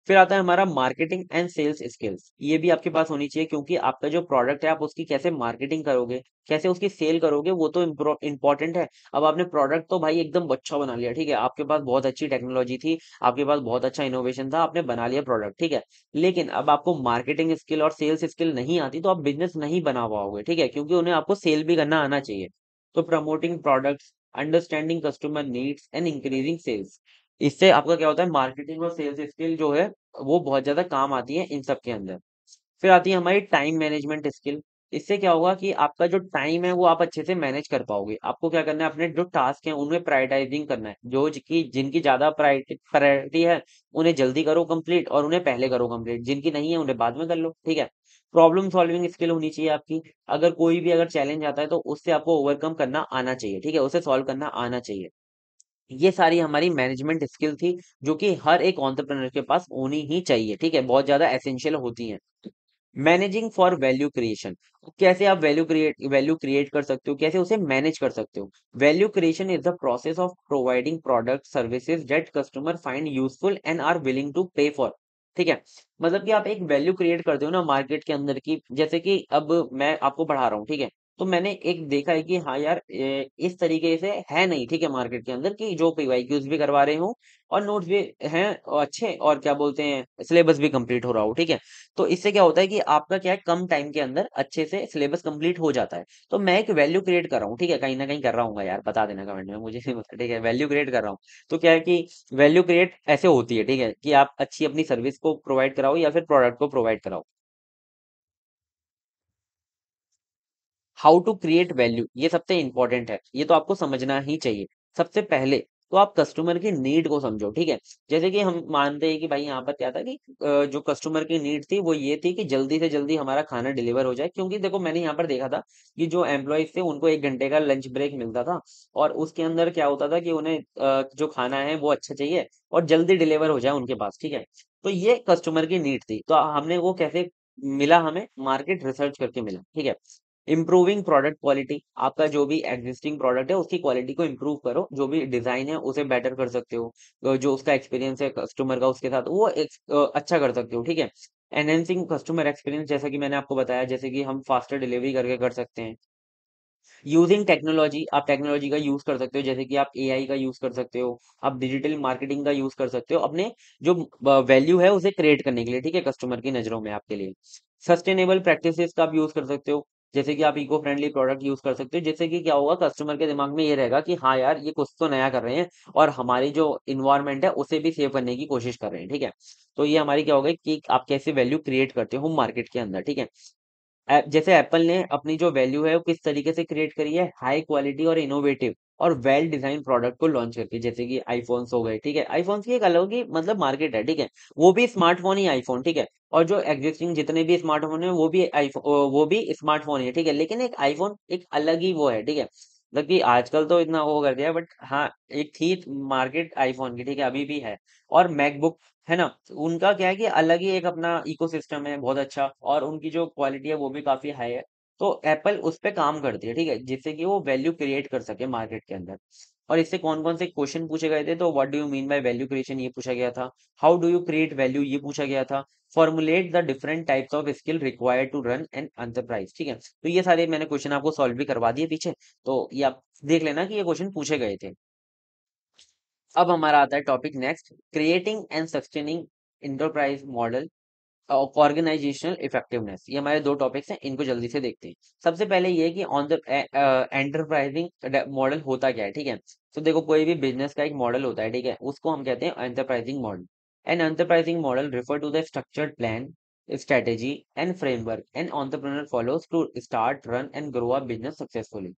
फिर आता है हमारा मार्केटिंग एंड सेल्स स्किल्स, ये भी आपके पास होनी चाहिए, क्योंकि आपका जो प्रोडक्ट है आप उसकी कैसे मार्केटिंग करोगे, कैसे उसकी सेल करोगे, वो तो इम्पोर्टेंट है। अब आपने प्रोडक्ट तो भाई एकदम अच्छा बना लिया, ठीक है, आपके पास बहुत अच्छी टेक्नोलॉजी थी, आपके पास बहुत अच्छा इनोवेशन था, आपने बना लिया प्रोडक्ट, ठीक है। लेकिन अब आपको मार्केटिंग स्किल और सेल्स स्किल नहीं आती, तो आप बिजनेस नहीं बना पाओगे, ठीक है, क्योंकि उन्हें आपको सेल भी करना आना चाहिए। तो promoting products, understanding customer needs and increasing sales, इससे आपका क्या होता है, मार्केटिंग और सेल्स स्किल जो है वो बहुत ज्यादा काम आती है इन सब के अंदर। फिर आती है हमारी टाइम मैनेजमेंट स्किल। इससे क्या होगा कि आपका जो टाइम है वो आप अच्छे से मैनेज कर पाओगे। आपको क्या करना है, अपने जो टास्क हैं उनमें प्रायोरिटाइजिंग करना है, जिनकी ज्यादा प्रायोरिटी है उन्हें जल्दी करो कंप्लीट, और उन्हें पहले करो कंप्लीट, जिनकी नहीं है उन्हें बाद में कर लो, ठीक है। प्रॉब्लम सॉल्विंग स्किल होनी चाहिए आपकी। अगर चैलेंज आता है तो उससे आपको ओवरकम करना आना चाहिए, ठीक है, उसे सॉल्व करना आना चाहिए। ये सारी हमारी मैनेजमेंट स्किल थी, जो कि हर एक एंटरप्रेन्योर के पास होनी ही चाहिए, ठीक है, बहुत ज्यादा एसेंशियल होती हैं। मैनेजिंग फॉर वैल्यू क्रिएशन, कैसे आप वैल्यू क्रिएट कर सकते हो, कैसे उसे मैनेज कर सकते हो। Value creation is the process of providing product services that customer find useful and are willing to pay for, ठीक है। मतलब कि आप एक वैल्यू क्रिएट करते हो ना मार्केट के अंदर की, जैसे कि अब मैं आपको पढ़ा रहा हूँ, ठीक है। तो मैंने एक देखा है कि हाँ यार, इस तरीके से है नहीं, ठीक है, मार्केट के अंदर की जो पीवाईक्यूज भी करवा रहे हो, और नोट्स भी हैं अच्छे, और क्या बोलते हैं सिलेबस भी कंप्लीट हो रहा हो, ठीक है। तो इससे क्या होता है कि आपका क्या है, कम टाइम के अंदर अच्छे से सिलेबस कंप्लीट हो जाता है। तो मैं एक वैल्यू क्रिएट कर रहा हूँ, ठीक है, कहीं ना कहीं कर रहा हूँ यार, बता देना कमेंट में, मुझे नहीं पता, ठीक है, वैल्यू क्रिएट कर रहा हूँ। तो क्या है कि वैल्यू क्रिएट ऐसे होती है, ठीक है, कि आप अच्छी अपनी सर्विस को प्रोवाइड कराओ, या फिर प्रोडक्ट को प्रोवाइड कराओ। हाउ टू क्रिएट वैल्यू, ये सबसे इंपॉर्टेंट है, ये तो आपको समझना ही चाहिए। सबसे पहले तो आप कस्टमर की नीड को समझो, ठीक है? जैसे कि हम मानते हैं कि भाई यहाँ पर क्या था कि जो कस्टमर की नीड थी वो ये थी कि जल्दी से जल्दी हमारा खाना डिलीवर हो जाए, क्योंकि देखो मैंने यहाँ पर देखा था कि जो एम्प्लॉइज़ थे उनको 1 घंटे का लंच ब्रेक मिलता था और उसके अंदर क्या होता था कि उन्हें जो खाना है वो अच्छा चाहिए और जल्दी डिलीवर हो जाए उनके पास, ठीक है? तो ये कस्टमर की नीड थी। तो हमने वो कैसे मिला, हमें मार्केट रिसर्च करके मिला, ठीक है? इम्प्रूविंग प्रोडक्ट क्वालिटी, आपका जो भी एग्जिस्टिंग प्रोडक्ट है उसकी क्वालिटी को इम्प्रूव करो, जो भी डिजाइन है उसे बेटर कर सकते हो, जो उसका एक्सपीरियंस है कस्टमर का उसके साथ वो अच्छा कर सकते हो, ठीक है? एनहेंसिंग कस्टमर एक्सपीरियंस, जैसा कि मैंने आपको बताया, जैसे कि हम फास्टर डिलीवरी करके कर सकते हैं। यूजिंग टेक्नोलॉजी, आप टेक्नोलॉजी का यूज कर सकते हो, जैसे कि आप एआई का यूज कर सकते हो, आप डिजिटल मार्केटिंग का यूज कर सकते हो अपने जो वैल्यू है उसे क्रिएट करने के लिए, ठीक है, कस्टमर की नजरों में आपके लिए। सस्टेनेबल प्रैक्टिसेस का आप यूज कर सकते हो, जैसे कि आप इको फ्रेंडली प्रोडक्ट यूज कर सकते हो, जिससे कि क्या होगा, कस्टमर के दिमाग में ये रहेगा कि हाँ यार ये कुछ तो नया कर रहे हैं और हमारी जो इन्वायरमेंट है उसे भी सेव करने की कोशिश कर रहे हैं, ठीक है? तो ये हमारी क्या होगा कि आप कैसे वैल्यू क्रिएट करते हो मार्केट के अंदर, ठीक है? जैसे एप्पल ने अपनी जो वैल्यू है वो किस तरीके से क्रिएट करी है, हाई क्वालिटी और इनोवेटिव और वेल डिजाइन प्रोडक्ट को लॉन्च करके, जैसे कि आईफोन्स हो गए, ठीक है? आईफोन्स की एक अलग ही मतलब मार्केट है, ठीक है? वो भी स्मार्टफोन ही आईफोन, ठीक है? और जो एग्जिस्टिंग जितने भी स्मार्टफोन है वो भी आईफोन, वो भी स्मार्टफोन ही है, ठीक है? लेकिन एक आईफोन एक अलग ही वो है, ठीक है? मतलब कि आजकल तो इतना वो कर दिया, बट हाँ, एक थी मार्केट आईफोन की, ठीक है, अभी भी है। और मैकबुक, है ना? उनका क्या है कि अलग ही एक अपना इकोसिस्टम है बहुत अच्छा, और उनकी जो क्वालिटी है वो भी काफी हाई है। तो एप्पल उस पे काम करती है, ठीक है, जिससे कि वो वैल्यू क्रिएट कर सके मार्केट के अंदर। और इससे कौन कौन से क्वेश्चन पूछे गए थे, तो what do you mean by value creation, ये पूछा गया था। How do you create value, ये पूछा गया था। Formulate the different types of skill required to run an enterprise, ठीक है? तो ये सारे मैंने क्वेश्चन आपको सॉल्व भी करवा दिए पीछे, तो ये आप देख लेना कि ये क्वेश्चन पूछे गए थे। अब हमारा आता है topic next, creating and sustaining enterprise model organisational effectiveness. ये हमारे दो टॉपिक्स हैं, इनको जल्दी से देखते हैं। सबसे पहले ये कि ऑन द एंटरप्राइजिंग मॉडल होता क्या है, ठीक है? तो देखो, कोई भी बिजनेस का एक मॉडल होता है, ठीक है, उसको हम कहते हैं enterprising model. An enterprising model refer to the structured plan, strategy and framework an entrepreneur follows to start, run and grow a business successfully.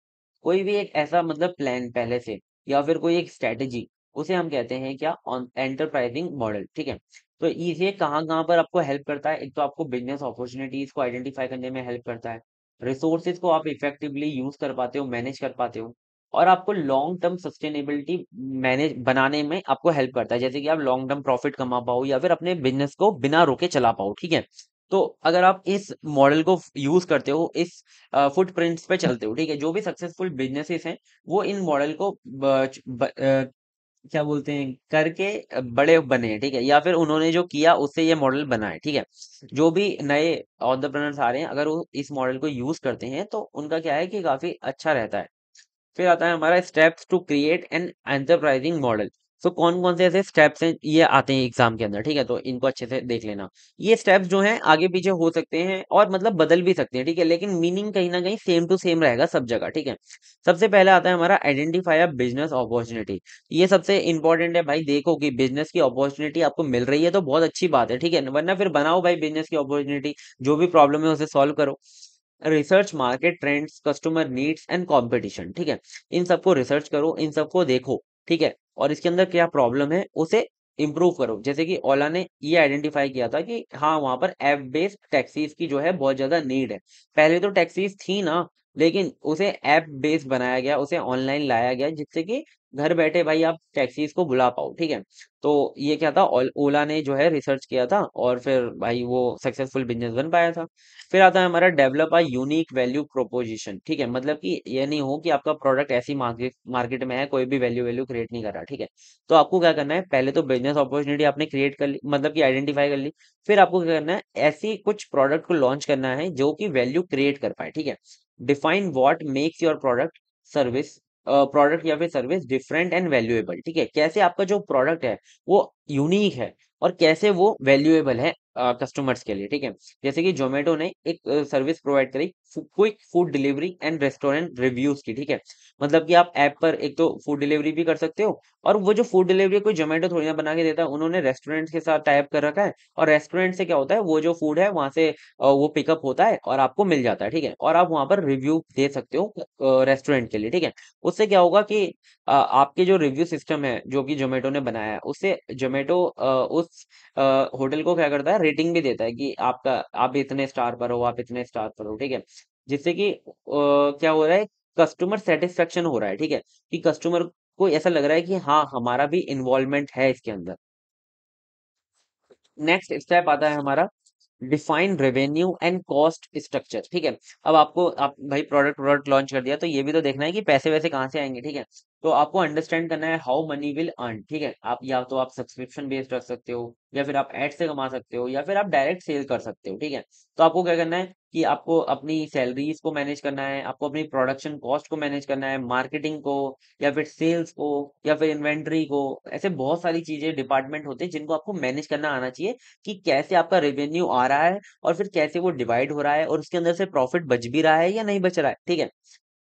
कोई भी एक ऐसा मतलब प्लान पहले से, या फिर कोई एक स्ट्रेटेजी, उसे हम कहते हैं क्या, एंटरप्राइजिंग मॉडल, ठीक है? तो ये कहाँ-कहाँ पर आपको हेल्प करता है? एक तो आपको बिज़नेस अपॉर्च्युनिटीज़ को आइडेंटिफ़ाई करने में हेल्प करता है। रिसोर्सेज़ को आप इफेक्टिवली यूज़ कर पाते हो, मैनेज कर पाते हो, और आपको लॉन्ग टर्म सस्टेनेबिलिटी मैनेज बनाने में आपको हेल्प करता है। जैसे कि आप लॉन्ग टर्म प्रॉफिट कमा पाओ या फिर अपने बिज़नेस को बिना रोके चला पाओ, ठीक है? तो अगर आप इस मॉडल को यूज़ करते हो, इस फुटप्रिंट्स पे चलते हो, ठीक है? जो भी सक्सेसफुल बिज़नेसेस हैं, वो इन मॉडल को क्या बोलते हैं करके बड़े बने हैं, ठीक है? या फिर उन्होंने जो किया उससे ये मॉडल बना है, ठीक है? जो भी नए एंटरप्रेन्योर्स आ रहे हैं, अगर वो इस मॉडल को यूज करते हैं तो उनका क्या है कि काफी अच्छा रहता है। फिर आता है हमारा steps to create an enterprising model. तो कौन कौन से ऐसे स्टेप्स हैं ये आते हैं एग्जाम के अंदर, ठीक है? तो इनको अच्छे से देख लेना। ये स्टेप्स जो हैं आगे पीछे हो सकते हैं और मतलब बदल भी सकते हैं, ठीक है, लेकिन मीनिंग कहीं ना कहीं सेम टू सेम रहेगा सब जगह, ठीक है? सबसे पहले आता है हमारा आइडेंटिफाई अ बिजनेस अपॉर्चुनिटी। ये सबसे इंपॉर्टेंट है भाई। देखो कि बिजनेस की अपॉर्चुनिटी आपको मिल रही है तो बहुत अच्छी बात है, ठीक है, वरना फिर बनाओ भाई बिजनेस की अपॉर्चुनिटी, जो भी प्रॉब्लम है उसे सॉल्व करो। Research market trends, customer needs and competition, ठीक है? इन सबको रिसर्च करो, इन सबको देखो, ठीक है, और इसके अंदर क्या प्रॉब्लम है उसे इम्प्रूव करो। जैसे कि ओला ने ये आइडेंटिफाई किया था कि हाँ, वहां पर ऐप बेस्ड टैक्सीज की जो है बहुत ज्यादा नीड है। पहले तो टैक्सीज थी ना, लेकिन उसे ऐप बेस्ड बनाया गया, उसे ऑनलाइन लाया गया, जिससे कि घर बैठे भाई आप टैक्सीज को बुला पाओ, ठीक है? तो ये क्या था, ओला ने जो है रिसर्च किया था और फिर भाई वो सक्सेसफुल बिजनेस बन पाया था। फिर आता है हमारा develop a unique value proposition, ठीक है, मतलब कि ये नहीं हो कि आपका प्रोडक्ट ऐसी मार्केट मार्केट में है, कोई भी वैल्यू वैल्यू क्रिएट नहीं कर रहा, ठीक है? तो आपको क्या करना है, पहले तो बिजनेस अपॉर्चुनिटी आपने क्रिएट कर ली, मतलब कि आइडेंटिफाई कर ली। फिर आपको क्या करना है, ऐसी कुछ प्रोडक्ट को लॉन्च करना है जो कि वैल्यू क्रिएट कर पाए, ठीक है? Define what makes your service product या फिर सर्विस डिफरेंट एंड वैल्यूएबल, ठीक है? कैसे आपका जो प्रोडक्ट है वो यूनिक है और कैसे वो वैल्यूएबल है कस्टमर्स के लिए, ठीक है? जैसे कि जोमेटो ने एक सर्विस प्रोवाइड करी, quick food delivery and restaurant reviews की, ठीक है। मतलब कि आप ऐप पर एक तो फूड डिलीवरी भी कर सकते हो, और वो जो फूड डिलीवरी कोई जोमेटो थोड़ी ना बना के देता है, उन्होंने रेस्टोरेंट के साथ टाइप कर रखा है, और रेस्टोरेंट से क्या होता है, वो जो फूड है वहां से वो पिकअप होता है और आपको मिल जाता है, ठीक है। और आप वहां पर रिव्यू दे सकते हो रेस्टोरेंट के लिए, ठीक है। उससे क्या होगा कि आपके जो रिव्यू सिस्टम है जो कि जोमेटो ने बनाया है, उससे जोमेटो उस होटल को क्या करता है, रेटिंग भी देता है कि आपका, आप इतने स्टार पर हो, आप इतने स्टार पर हो, ठीक है। जिससे कि क्या हो रहा है, कस्टमर सेटिस्फेक्शन हो रहा है, ठीक है, कि कस्टमर को ऐसा लग रहा है कि हाँ हमारा भी इन्वॉल्वमेंट है इसके अंदर। नेक्स्ट स्टेप आता है हमारा define revenue and cost structure, ठीक है। अब आपको, आप भाई प्रोडक्ट प्रोडक्ट लॉन्च कर दिया, तो ये भी तो देखना है कि पैसे वैसे कहाँ से आएंगे, ठीक है। तो आपको अंडरस्टैंड करना है हाउ मनी विल अर्न, ठीक है। आप या तो आप सब्सक्रिप्शन बेस्ड रख सकते हो, या फिर आप एड से कमा सकते हो, या फिर आप डायरेक्ट सेल कर सकते हो, ठीक है। तो आपको क्या करना है कि आपको अपनी सैलरीज को मैनेज करना है, आपको अपनी प्रोडक्शन कॉस्ट को मैनेज करना है, मार्केटिंग को, या फिर सेल्स को, या फिर इन्वेंट्री को। ऐसे बहुत सारी चीजें, डिपार्टमेंट होते हैं जिनको आपको मैनेज करना आना चाहिए, कि कैसे आपका रेवेन्यू आ रहा है, और फिर कैसे वो डिवाइड हो रहा है, और उसके अंदर से प्रॉफिट बच भी रहा है या नहीं बच रहा है, ठीक है।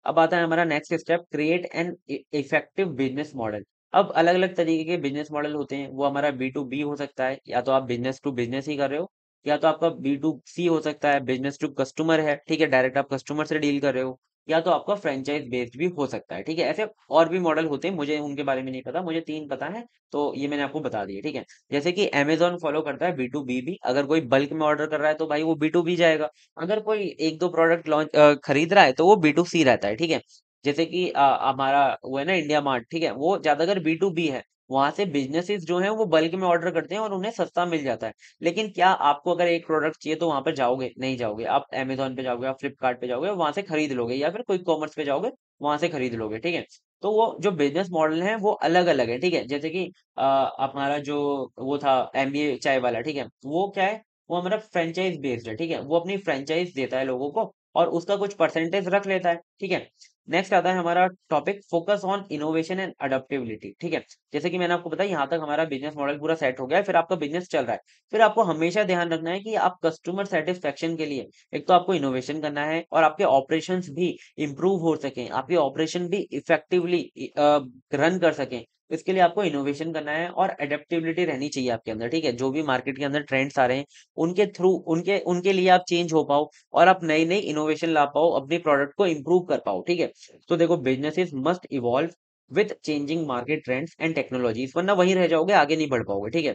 अब आता है हमारा next step, create an effective business model. अब अलग अलग तरीके के बिजनेस मॉडल होते हैं, वो हमारा बी टू बी हो सकता है, या तो आप बिजनेस टू बिजनेस ही कर रहे हो, या तो आपका बी टू सी हो सकता है, बिजनेस टू कस्टमर है, ठीक है, डायरेक्ट आप कस्टमर से डील कर रहे हो, या तो आपका फ्रेंचाइज बेस्ड भी हो सकता है, ठीक है। ऐसे और भी मॉडल होते हैं, मुझे उनके बारे में नहीं पता, मुझे तीन पता है, तो ये मैंने आपको बता दिया, ठीक है। जैसे कि अमेजोन फॉलो करता है बी टू बी भी, अगर कोई बल्क में ऑर्डर कर रहा है तो भाई वो बी टू बी जाएगा। अगर कोई एक दो प्रोडक्ट लॉन्च खरीद रहा है तो वो बी टू सी रहता है, ठीक है। जैसे कि हमारा वो है ना इंडिया मार्ट, ठीक है, वो ज्यादातर बी टू बी है। वहां से बिजनेसेस जो हैं वो बल्क में ऑर्डर करते हैं और उन्हें सस्ता मिल जाता है। लेकिन क्या आपको अगर एक प्रोडक्ट चाहिए तो वहां पर जाओगे? नहीं जाओगे। आप अमेजोन पे जाओगे, आप फ्लिपकार्ट पे जाओगे, वहां से खरीद लोगे, या फिर कोई कॉमर्स पे जाओगे, वहां से खरीद लोगे, ठीक है। तो वो जो बिजनेस मॉडल है वो अलग अलग है, ठीक है। जैसे कि हमारा जो वो था एमबीए चाय वाला, ठीक है, वो क्या है, वो हमारा फ्रेंचाइज बेस्ड है, ठीक है। वो अपनी फ्रेंचाइज देता है लोगों को, और उसका कुछ परसेंटेज रख लेता है, ठीक है। नेक्स्ट आता है हमारा topic, focus on innovation and adaptability, ठीक है। जैसे कि मैंने आपको बताया, यहाँ तक हमारा बिजनेस मॉडल पूरा सेट हो गया है, फिर आपका बिजनेस चल रहा है। फिर आपको हमेशा ध्यान रखना है कि आप कस्टमर सेटिस्फेक्शन के लिए एक तो आपको इनोवेशन करना है, और आपके ऑपरेशंस भी इंप्रूव हो सकें, आपके ऑपरेशन भी इफेक्टिवली रन कर सकें। इसके लिए आपको इनोवेशन करना है, और अडेप्टेबिलिटी रहनी चाहिए आपके अंदर, ठीक है। जो भी मार्केट के अंदर ट्रेंड्स आ रहे हैं, उनके थ्रू, उनके उनके लिए आप चेंज हो पाओ, और आप नई नई इनोवेशन ला पाओ, अपने प्रोडक्ट को इंप्रूव कर पाओ, ठीक है। तो देखो, businesses must evolve with changing market trends and technologies, वरना वहीं रह जाओगे, आगे नहीं बढ़ पाओगे, ठीक है।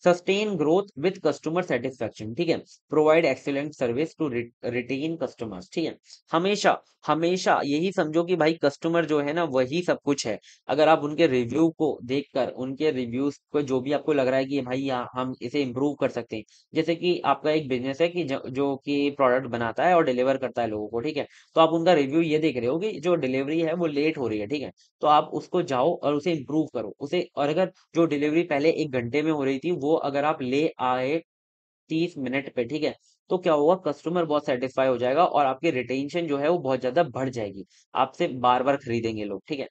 Sustain growth with customer satisfaction, ठीक है। Provide excellent service to retain customers, ठीक है। हमेशा हमेशा यही समझो कि भाई कस्टमर जो है ना वही सब कुछ है। अगर आप उनके रिव्यू को देखकर, उनके रिव्यूज को जो भी आपको लग रहा है कि भाई हम इसे इम्प्रूव कर सकते हैं, जैसे कि आपका एक बिजनेस है कि जो कि प्रोडक्ट बनाता है और डिलीवर करता है लोगों को, ठीक है। तो आप उनका रिव्यू ये देख रहे हो कि जो डिलीवरी है वो लेट हो रही है, ठीक है। तो आप उसको जाओ और उसे इम्प्रूव करो उसे, और अगर जो डिलीवरी पहले 1 घंटे में हो रही थी, वो अगर आप ले आए 30 मिनट पे, ठीक है, तो क्या होगा, कस्टमर बहुत सेटिस्फाई हो जाएगा, और आपकी रिटेंशन जो है वो बहुत ज्यादा बढ़ जाएगी, आपसे बार बार खरीदेंगे लोग, ठीक है।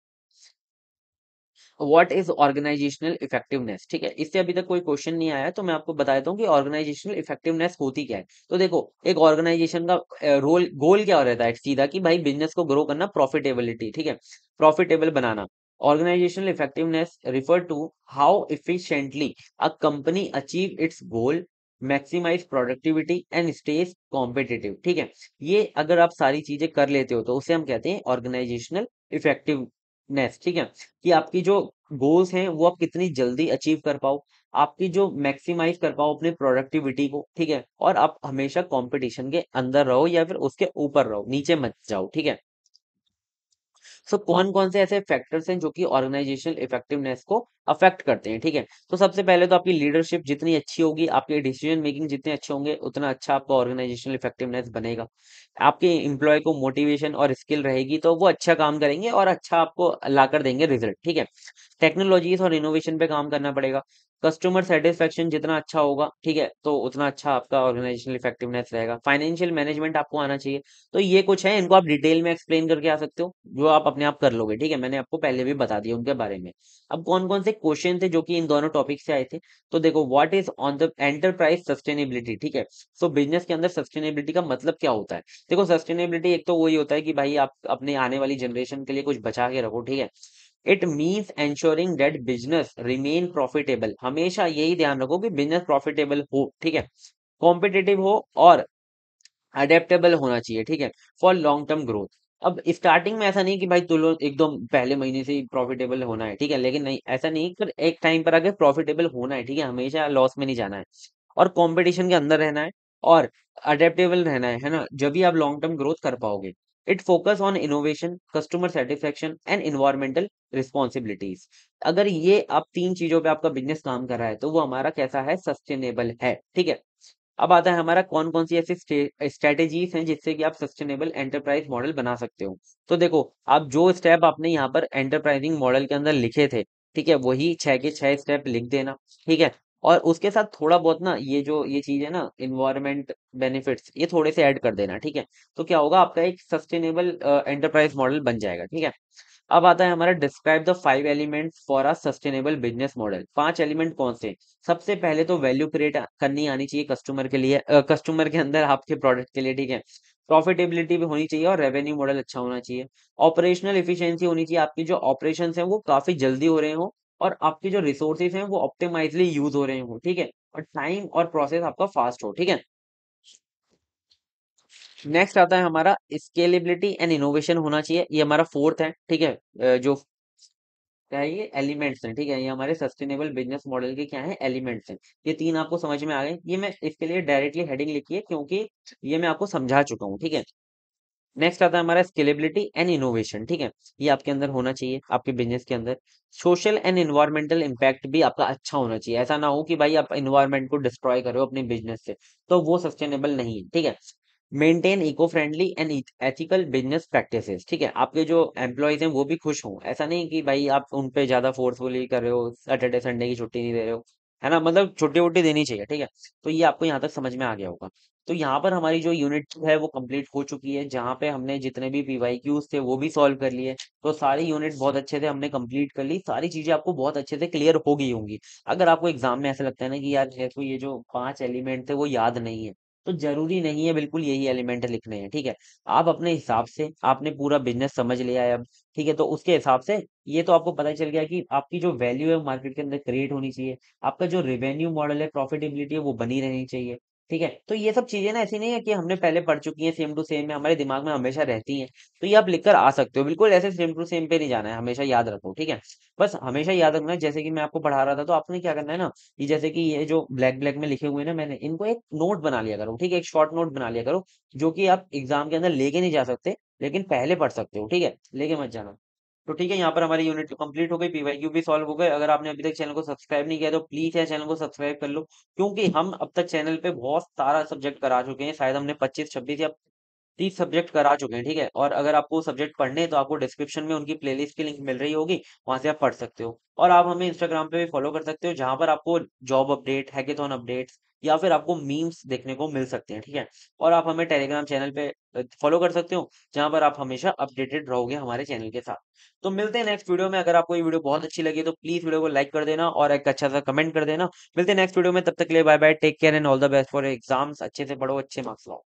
व्हाट इज ऑर्गेनाइजेशनल इफेक्टिवनेस, ठीक है, इससे अभी तक कोई क्वेश्चन नहीं आया, तो मैं आपको बता देता हूँ कि ऑर्गेनाइजेशनल इफेक्टिवनेस होती क्या है। तो देखो, एक ऑर्गेनाइजेशन का रोल, गोल क्या रहता है सीधा, कि भाई बिजनेस को ग्रो करना, प्रॉफिटेबिलिटी, ठीक है, प्रॉफिटेबल बनाना। Organisational effectiveness refer to how efficiently a company achieve its goal, maximise productivity and stays competitive, ठीक है। ये अगर आप सारी चीजें कर लेते हो तो उसे हम कहते हैं ऑर्गेनाइजेशनल इफेक्टिवनेस, ठीक है। कि आपकी जो गोल्स हैं वो आप कितनी जल्दी अचीव कर पाओ, आपकी जो मैक्सिमाइज कर पाओ अपने प्रोडक्टिविटी को, ठीक है। और आप हमेशा कंपटीशन के अंदर रहो, या फिर उसके ऊपर रहो, नीचे मत जाओ, ठीक है। सो कौन कौन से ऐसे फैक्टर्स हैं जो कि ऑर्गेनाइजेशनल इफेक्टिवनेस को अफेक्ट करते हैं, ठीक है। तो सबसे पहले तो आपकी लीडरशिप जितनी अच्छी होगी, आपके डिसीजन मेकिंग जितने अच्छे होंगे, उतना अच्छा आपका ऑर्गेनाइजेशनल इफेक्टिवनेस बनेगा। आपके एम्प्लॉय को मोटिवेशन और स्किल रहेगी तो वो अच्छा काम करेंगे, और अच्छा आपको लाकर देंगे रिजल्ट, ठीक है। टेक्नोलॉजीज और इनोवेशन पे काम करना पड़ेगा। कस्टमर सेटिस्फेक्शन जितना अच्छा होगा, ठीक है, तो उतना अच्छा आपका ऑर्गेनाइजेशनल इफेक्टिवनेस रहेगा। फाइनेंशियल मैनेजमेंट आपको आना चाहिए। तो ये कुछ है, इनको आप डिटेल में एक्सप्लेन करके आ सकते हो, जो आप अपने आप कर लोगे, ठीक है। मैंने आपको पहले भी बता दिया उनके बारे में। अब कौन कौन से क्वेश्चन थे जो कि इन दोनों टॉपिक से आए थे। तो देखो, what is on the enterprise sustainability, ठीक है। सो बिजनेस के अंदर सस्टेनेबिलिटी का मतलब क्या होता है? देखो, सस्टेनेबिलिटी एक तो वही होता है कि भाई आप अपने आने वाली जनरेशन के लिए कुछ बचा के रखो, ठीक है। It means ensuring that business remain profitable, हमेशा यही ध्यान रखो कि बिजनेस प्रॉफिटेबल हो, ठीक है, कॉम्पिटिटिव हो और अडेप्टेबल होना चाहिए, ठीक है, फॉर लॉन्ग टर्म ग्रोथ। अब स्टार्टिंग में ऐसा नहीं कि भाई तुम एकदम पहले महीने से ही प्रॉफिटेबल होना है, ठीक है, लेकिन नहीं, ऐसा नहीं, पर एक टाइम पर आगे प्रॉफिटेबल होना है, ठीक है, हमेशा लॉस में नहीं जाना है और कंपटीशन के अंदर रहना है और अडेप्टेबल रहना है ना, जब भी आप लॉन्ग टर्म ग्रोथ कर पाओगे। It focus on innovation, customer satisfaction and environmental responsibilities. अगर ये आप तीन चीजों पे आपका बिजनेस काम कर रहा है तो वो हमारा कैसा है, सस्टेनेबल है, ठीक है। अब आता है हमारा कौन कौन सी ऐसी स्ट्रेटेजीज हैं जिससे कि आप सस्टेनेबल एंटरप्राइज मॉडल बना सकते हो। तो देखो, आप जो स्टेप आपने यहाँ पर एंटरप्राइजिंग मॉडल के अंदर लिखे थे, ठीक है, वही 6 के 6 स्टेप लिख देना, ठीक है। और उसके साथ थोड़ा बहुत ना, ये चीज है ना, इन्वायरमेंट बेनिफिट्स, ये थोड़े से ऐड कर देना, ठीक है। तो क्या होगा, आपका एक सस्टेनेबल एंटरप्राइज मॉडल बन जाएगा, ठीक है। अब आता है हमारा describe the 5 elements for a sustainable business model. 5 element कौन से? सबसे पहले तो वैल्यू क्रिएट करनी आनी चाहिए कस्टमर के लिए, कस्टमर के अंदर आपके प्रोडक्ट के लिए, ठीक है। प्रॉफिटेबिलिटी भी होनी चाहिए और रेवेन्यू मॉडल अच्छा होना चाहिए। ऑपरेशनल एफिशिएंसी होनी चाहिए, आपकी जो ऑपरेशन है वो काफी जल्दी हो रहे हो और आपकी जो रिसोर्सेज हैं वो ऑप्टिमाइजली यूज हो रहे हो, ठीक है, और टाइम और प्रोसेस आपका फास्ट हो, ठीक है। नेक्स्ट आता है हमारा स्केलेबिलिटी एंड इनोवेशन होना चाहिए, ये हमारा फोर्थ है, ठीक है। जो क्या है, ये एलिमेंट्स हैं, ठीक है, ये हमारे सस्टेनेबल बिजनेस मॉडल के क्या है, एलिमेंट्स हैं। ये तीन आपको समझ में आ गए, ये मैं इसके लिए डायरेक्टली हेडिंग लिखी है क्योंकि ये मैं आपको समझा चुका हूँ, ठीक है। नेक्स्ट आता है हमारा स्केलेबिलिटी एंड इनोवेशन, ठीक है, ये आपके अंदर होना चाहिए, आपके बिजनेस के अंदर। सोशल एंड इन्वायरमेंटिकल इम्पैक्ट भी आपका अच्छा होना चाहिए, ऐसा ना हो कि भाई आप इन्वायरमेंट को डिस्ट्रॉय करो अपने बिजनेस से, तो वो सस्टेनेबल नहीं है, ठीक है। Maintain eco friendly and ethical business practices, ठीक है, आपके जो एम्प्लॉयज हैं वो भी खुश हों, ऐसा नहीं कि भाई आप उन पे ज्यादा फोर्सफुली कर रहे हो, सैटरडे संडे की छुट्टी नहीं दे रहे हो, है ना, मतलब छुट्टी वुट्टी देनी चाहिए, ठीक है। तो ये आपको यहाँ तक समझ में आ गया होगा। तो यहाँ पर हमारी जो यूनिट है वो कंप्लीट हो चुकी है, जहाँ पे हमने जितने भी पीवाईक्यूज थे वो भी सॉल्व कर लिए। तो सारी यूनिट बहुत अच्छे से हमने कंप्लीट कर ली, सारी चीजें आपको बहुत अच्छे से क्लियर हो गई होंगी। अगर आपको एग्जाम में ऐसा लगता है ना कि यार मेरे को ये जो 5 एलिमेंट थे वो याद नहीं है, तो जरूरी नहीं है बिल्कुल यही एलिमेंट लिखने हैं, ठीक है। आप अपने हिसाब से, आपने पूरा बिजनेस समझ लिया है अब, ठीक है, तो उसके हिसाब से ये तो आपको पता चल गया कि आपकी जो वैल्यू है मार्केट के अंदर क्रिएट होनी चाहिए, आपका जो रेवेन्यू मॉडल है, प्रॉफिटेबिलिटी है, वो बनी रहनी चाहिए, ठीक है। तो ये सब चीजें ना ऐसी नहीं है कि हमने पहले पढ़ चुकी हैं, सेम टू सेम है, हमारे दिमाग में हमेशा रहती हैं। तो ये आप लिखकर आ सकते हो, बिल्कुल ऐसे सेम टू सेम पे नहीं जाना है, हमेशा याद रखो, ठीक है। बस हमेशा याद रखना है, जैसे कि मैं आपको पढ़ा रहा था तो आपने क्या करना है ना, ये जैसे कि ये जो ब्लैक ब्लैक में लिखे हुए हैं ना, मैंने इनको एक नोट बना लिया करो, ठीक है, एक शॉर्ट नोट बना लिया करो, जो कि आप एग्जाम के अंदर लेके नहीं जा सकते, लेकिन पहले पढ़ सकते हो, ठीक है, लेके मत जाना। तो ठीक है, यहाँ पर हमारी यूनिट कंप्लीट हो गई, पीवाईक्यू भी सॉल्व हो गए। अगर आपने अभी तक चैनल को सब्सक्राइब नहीं किया तो प्लीज है चैनल को सब्सक्राइब कर लो, क्योंकि हम अब तक चैनल पे बहुत सारा सब्जेक्ट करा चुके हैं, शायद हमने 25 26 या 30 सब्जेक्ट करा चुके हैं, ठीक है। और अगर आपको सब्जेक्ट पढ़ने हैं तो आपको डिस्क्रिप्शन में उनकी प्लेलिस्ट की लिंक मिल रही होगी, वहां से आप पढ़ सकते हो। और आप हमें इंस्टाग्राम पे भी फॉलो कर सकते हो, जहां पर आपको जॉब अपडेट, हैकेथॉन अपडेट्स या फिर आपको मीम्स देखने को मिल सकते हैं, ठीक है। और आप हमें टेलीग्राम चैनल पे फॉलो कर सकते हो, जहां पर आप हमेशा अपडेटेड रहोगे हमारे चैनल के साथ। तो मिलते हैं नेक्स्ट वीडियो में। अगर आपको ये वीडियो बहुत अच्छी लगी तो प्लीज वीडियो को लाइक कर देना और एक अच्छा सा कमेंट कर देना। मिलते हैं नेक्स्ट वीडियो में, तब तक के लिए bye bye, take care and all the best for exams. अच्छे से पढ़ो, अच्छे मार्क्स लाओ।